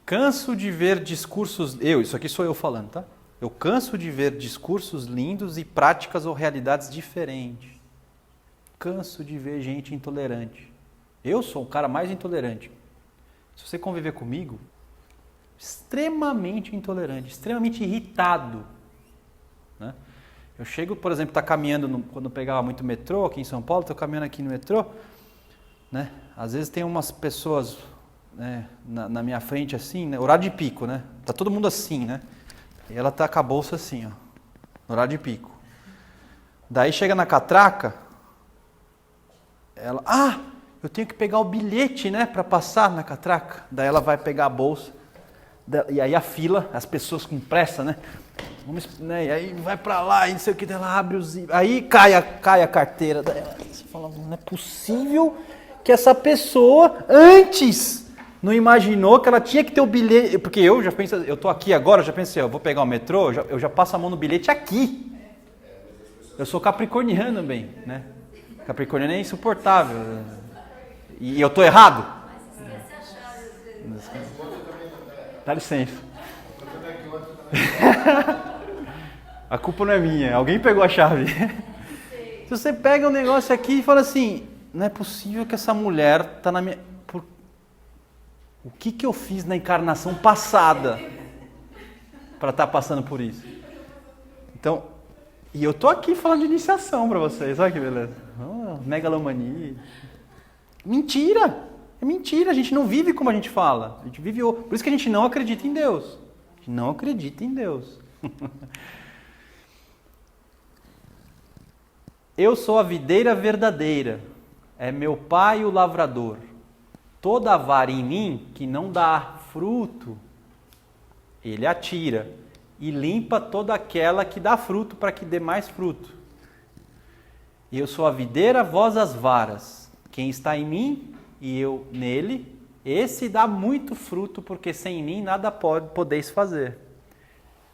Canso de ver discursos... Isso aqui sou eu falando, tá? Eu canso de ver discursos lindos e práticas ou realidades diferentes. Canso de ver gente intolerante. Eu sou o cara mais intolerante. Se você conviver comigo, extremamente intolerante, extremamente irritado. Né? Eu chego, por exemplo, caminhando, quando eu pegava muito metrô aqui em São Paulo, estou caminhando aqui no metrô, né? Às vezes tem umas pessoas, né, na minha frente assim, né? Horário de pico, né? Tá todo mundo assim, né? E ela tá com a bolsa assim, ó, no horário de pico. Daí chega na catraca, ela, eu tenho que pegar o bilhete, né, para passar na catraca. Daí ela vai pegar a bolsa, e aí a fila, as pessoas com pressa, né? E aí vai para lá, e não sei o que, ela abre os... Aí cai a carteira. Daí você fala, não é possível que essa pessoa, antes, não imaginou que ela tinha que ter o bilhete... Porque eu já penso, eu tô aqui agora, já pensei, eu vou pegar o metrô, eu já passo a mão no bilhete aqui. Eu sou capricorniano bem, né? Capricorniano é insuportável. E eu tô errado? Dá licença. A culpa não é minha, alguém pegou a chave. Se você pega um negócio aqui e fala assim, não é possível que essa mulher tá na minha... O que eu fiz na encarnação passada para estar passando por isso? Então, e eu tô aqui falando de iniciação para vocês, olha que beleza. Megalomania. Mentira! É mentira, a gente não vive como a gente fala. A gente vive... Por isso que a gente não acredita em Deus. A gente não acredita em Deus. Eu sou a videira verdadeira. É meu pai o lavrador. Toda vara em mim que não dá fruto, ele atira. E limpa toda aquela que dá fruto para que dê mais fruto. E eu sou a videira, vós as varas. Quem está em mim e eu nele, esse dá muito fruto, porque sem mim nada podeis fazer.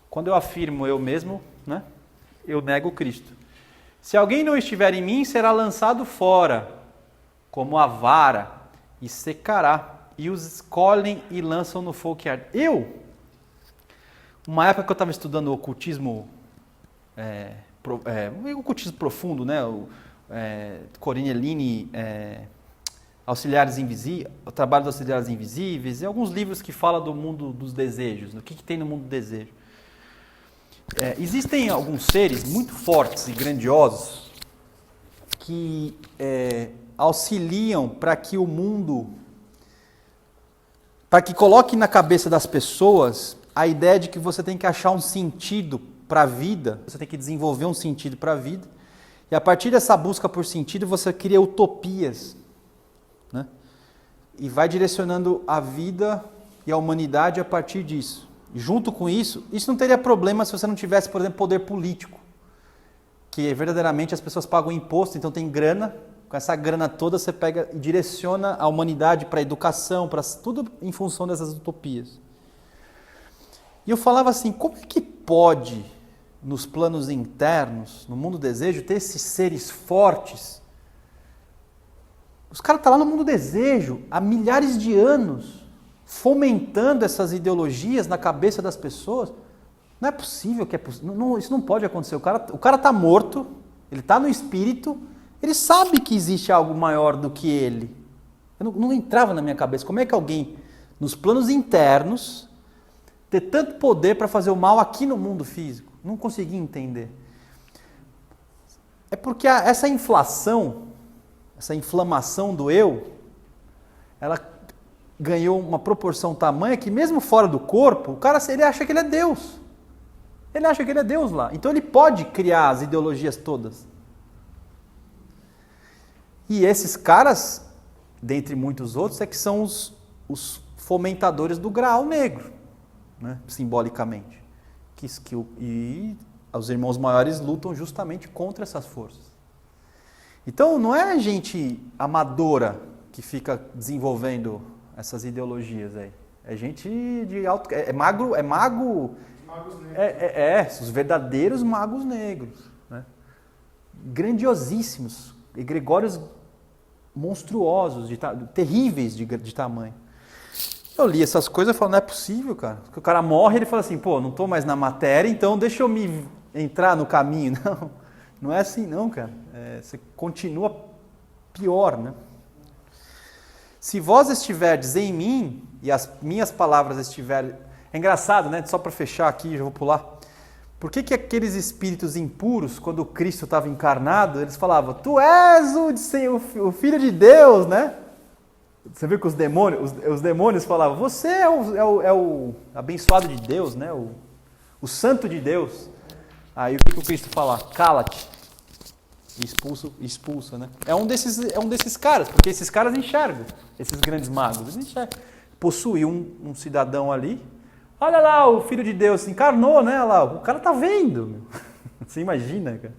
Quando eu afirmo eu mesmo, né, eu nego Cristo. Se alguém não estiver em mim, será lançado fora, como a vara, e secará. E os escolhem e lançam no fogo que arde. Uma época que eu estava estudando o ocultismo, ocultismo profundo, né? Corine, Auxiliares Invisíveis, o trabalho dos Auxiliares Invisíveis, e alguns livros que falam do mundo dos desejos, do que tem no mundo do desejo. Existem alguns seres muito fortes e grandiosos que auxiliam para que o mundo, para que coloque na cabeça das pessoas a ideia de que você tem que achar um sentido para a vida, você tem que desenvolver um sentido para a vida, e a partir dessa busca por sentido você cria utopias, né? E vai direcionando a vida e a humanidade a partir disso. E junto com isso não teria problema se você não tivesse, por exemplo, poder político, que verdadeiramente as pessoas pagam imposto, então tem grana, com essa grana toda você pega e direciona a humanidade para a educação, para tudo em função dessas utopias. E eu falava assim, como é que pode, nos planos internos, no mundo do desejo, ter esses seres fortes? Os caras estão lá no mundo do desejo há milhares de anos, fomentando essas ideologias na cabeça das pessoas. Não é possível que isso não pode acontecer. O cara está morto, ele está no espírito, ele sabe que existe algo maior do que ele. Não entrava na minha cabeça. Como é que alguém, nos planos internos, ter tanto poder para fazer o mal aqui no mundo físico? Não consegui entender. É porque essa inflação, essa inflamação do eu, ela ganhou uma proporção tamanha que mesmo fora do corpo, o cara ele acha que ele é Deus. Ele acha que ele é Deus lá. Então ele pode criar as ideologias todas. E esses caras, dentre muitos outros, é que são os fomentadores do Graal negro, né? Simbolicamente. E os irmãos maiores lutam justamente contra essas forças. Então não é gente amadora que fica desenvolvendo essas ideologias aí. É gente de alto... É mago... Magos negros. Os verdadeiros magos negros, né? Grandiosíssimos, egregórios monstruosos, terríveis de tamanho. Eu li essas coisas e falo, não é possível, cara. Porque o cara morre e ele fala assim, pô, não estou mais na matéria, então deixa eu me entrar no caminho. Não é assim não, cara. Você continua pior, né? Se vós estiverdes em mim e as minhas palavras estiverem... É engraçado, né? Só para fechar aqui, já vou pular. Por que aqueles espíritos impuros, quando Cristo estava encarnado, eles falavam, tu és o Filho de Deus, né? Você viu que os demônios falavam, você é o abençoado de Deus, né? O santo de Deus. Aí o que o Cristo fala? Cala-te. E expulsa, né? É um desses caras, porque esses caras enxergam, esses grandes magos. Eles enxergam. Possui um cidadão ali. Olha lá, o Filho de Deus encarnou, né? Olha lá, o cara tá vendo. Meu. Você imagina, cara?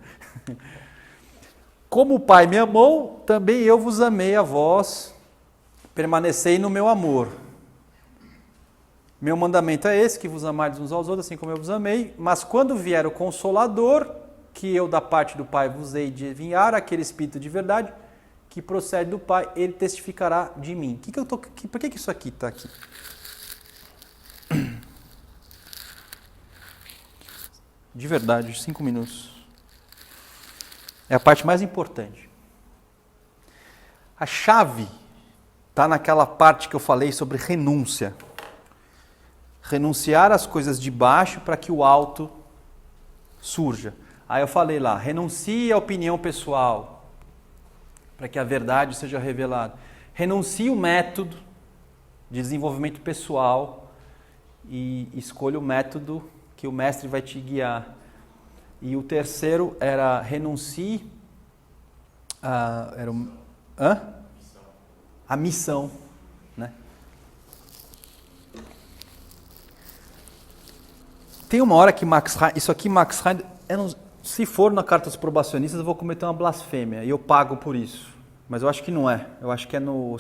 Como o Pai me amou, também eu vos amei a vós. Permanecei no meu amor. Meu mandamento é esse, que vos amais uns aos outros, assim como eu vos amei. Mas quando vier o Consolador, que eu da parte do Pai vos hei de enviar, aquele Espírito de verdade, que procede do Pai, ele testificará de mim. Por que isso aqui está aqui? De verdade, 5 minutos. É a parte mais importante. A chave está naquela parte que eu falei sobre renúncia. Renunciar às coisas de baixo para que o alto surja. Aí eu falei lá, renuncie à opinião pessoal, para que a verdade seja revelada. Renuncie o método de desenvolvimento pessoal e escolha o método que o mestre vai te guiar. E o terceiro era renuncie a missão, né? Tem uma hora que Max Heide, se for na carta dos probacionistas, eu vou cometer uma blasfêmia e eu pago por isso. Mas eu acho que não é. Eu acho que é no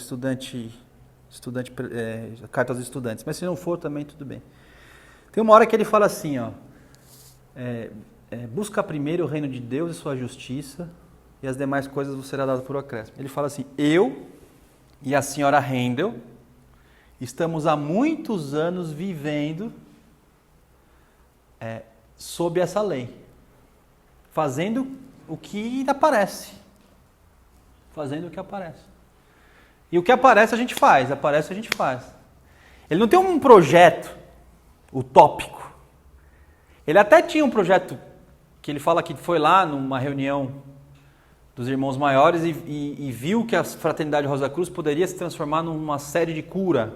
carta aos estudantes. Mas se não for, também tudo bem. Tem uma hora que ele fala assim, ó, busca primeiro o reino de Deus e sua justiça, e as demais coisas vos será dado por acréscimo. Ele fala assim, eu e a senhora Handel estamos há muitos anos vivendo sob essa lei, fazendo o que aparece. Fazendo o que aparece. E o que aparece a gente faz, Ele não tem um projeto utópico. Ele até tinha um projeto que ele fala que foi lá numa reunião dos irmãos maiores e viu que a Fraternidade Rosa Cruz poderia se transformar numa série de cura.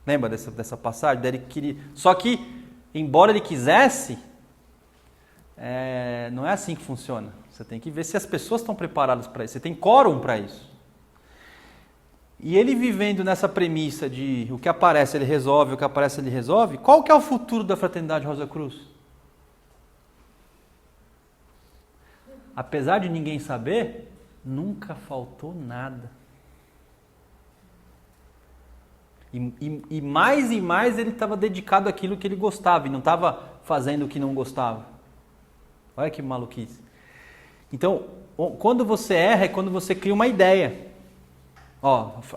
Lembra dessa passagem? Ele queria... Só que, embora ele quisesse, não é assim que funciona. Você tem que ver se as pessoas estão preparadas para isso. Você tem quórum para isso. E ele vivendo nessa premissa de o que aparece ele resolve, o que aparece ele resolve, qual que é o futuro da Fraternidade Rosa Cruz? Apesar de ninguém saber, nunca faltou nada. E mais ele estava dedicado àquilo que ele gostava e não estava fazendo o que não gostava. Olha que maluquice. Então, quando você erra é quando você cria uma ideia.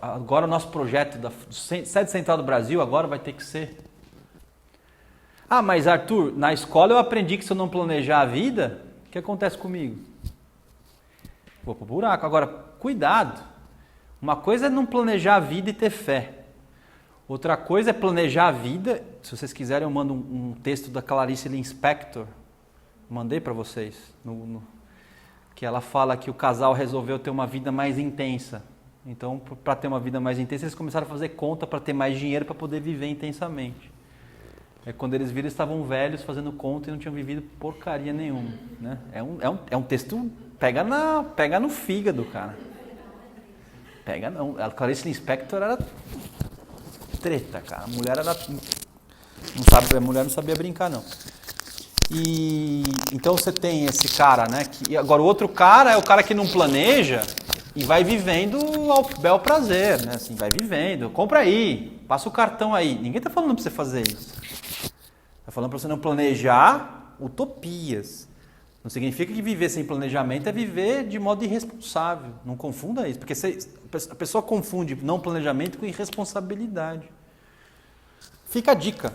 Agora o nosso projeto da sede central do Brasil agora vai ter que ser... mas Arthur, na escola eu aprendi que se eu não planejar a vida, o que acontece comigo? Vou pro buraco. Agora, cuidado. Uma coisa é não planejar a vida e ter fé. Outra coisa é planejar a vida. Se vocês quiserem, eu mando um texto da Clarice Lispector, Mandei para vocês. Que ela fala que o casal resolveu ter uma vida mais intensa. Então, para ter uma vida mais intensa, eles começaram a fazer conta para ter mais dinheiro para poder viver intensamente. Quando eles viram, eles estavam velhos fazendo conta e não tinham vivido porcaria nenhuma. Né? É um texto, pega no fígado, cara. Pega não. A Clarice Lispector era treta, cara. A mulher não sabia brincar, não. E então você tem esse cara, né? Agora o outro cara é o cara que não planeja e vai vivendo ao bel prazer, né? Assim, vai vivendo. Compra aí, passa o cartão aí. Ninguém tá falando para você fazer isso. Tá falando para você não planejar utopias. Não significa que viver sem planejamento é viver de modo irresponsável. Não confunda isso, porque a pessoa confunde não planejamento com irresponsabilidade. Fica a dica.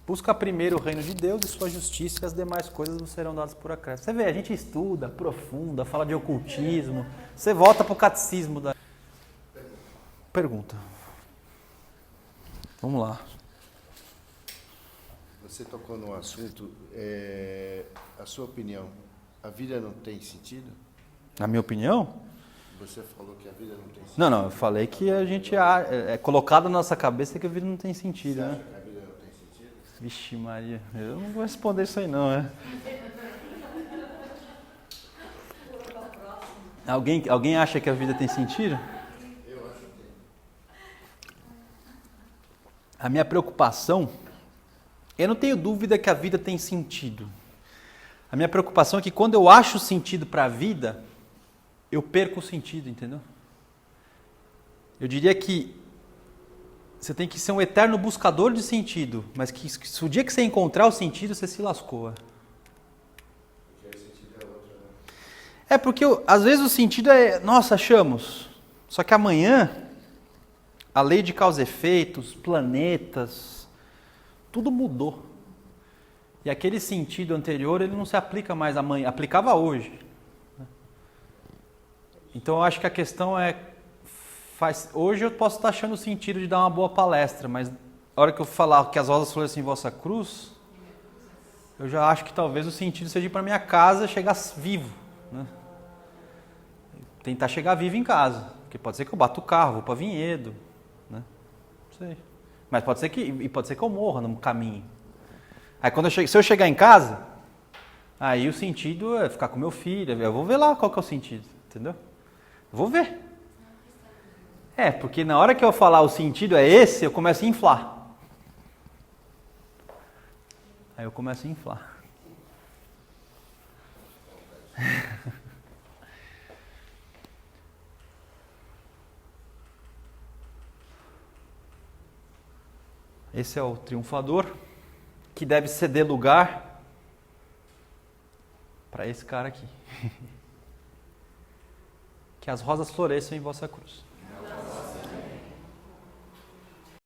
Busca primeiro o reino de Deus e sua justiça e as demais coisas não serão dadas por acréscimo. Você vê, a gente estuda, aprofunda, fala de ocultismo. Você volta para o catecismo da... Pergunta. Vamos lá. Você tocou num assunto, a sua opinião, a vida não tem sentido? Na minha opinião? Você falou que a vida não tem sentido. Não, eu falei que a gente é colocado na nossa cabeça que a vida não tem sentido, né? Você acha que a vida não tem sentido? Vixe Maria, eu não vou responder isso aí não, né? Alguém acha que a vida tem sentido? Eu acho que tem. A minha preocupação, eu não tenho dúvida que a vida tem sentido. A minha preocupação é que quando eu acho sentido para a vida, eu perco o sentido, entendeu? Eu diria que você tem que ser um eterno buscador de sentido, mas que se o dia que você encontrar o sentido, você se lascou. Porque o sentido é outro, né? É porque às vezes o sentido é, nossa, achamos. Só que amanhã, a lei de causa e efeito, os planetas, tudo mudou. E aquele sentido anterior, ele não se aplica mais amanhã, aplicava hoje. Então eu acho que a questão é, hoje eu posso estar achando o sentido de dar uma boa palestra, mas a hora que eu falar que as rosas florescem em vossa cruz, eu já acho que talvez o sentido seja ir para minha casa chegar vivo. Né? Tentar chegar vivo em casa, porque pode ser que eu bata o carro, vou para Vinhedo, né? Não sei. Mas pode ser que eu morra no caminho. Aí se eu chegar em casa, aí o sentido é ficar com meu filho, eu vou ver lá qual que é o sentido, entendeu? Eu vou ver. Porque na hora que eu falar o sentido é esse, eu começo a inflar. Aí eu começo a inflar. Esse é o triunfador, que deve ceder lugar para esse cara aqui. Que as rosas floresçam em vossa cruz.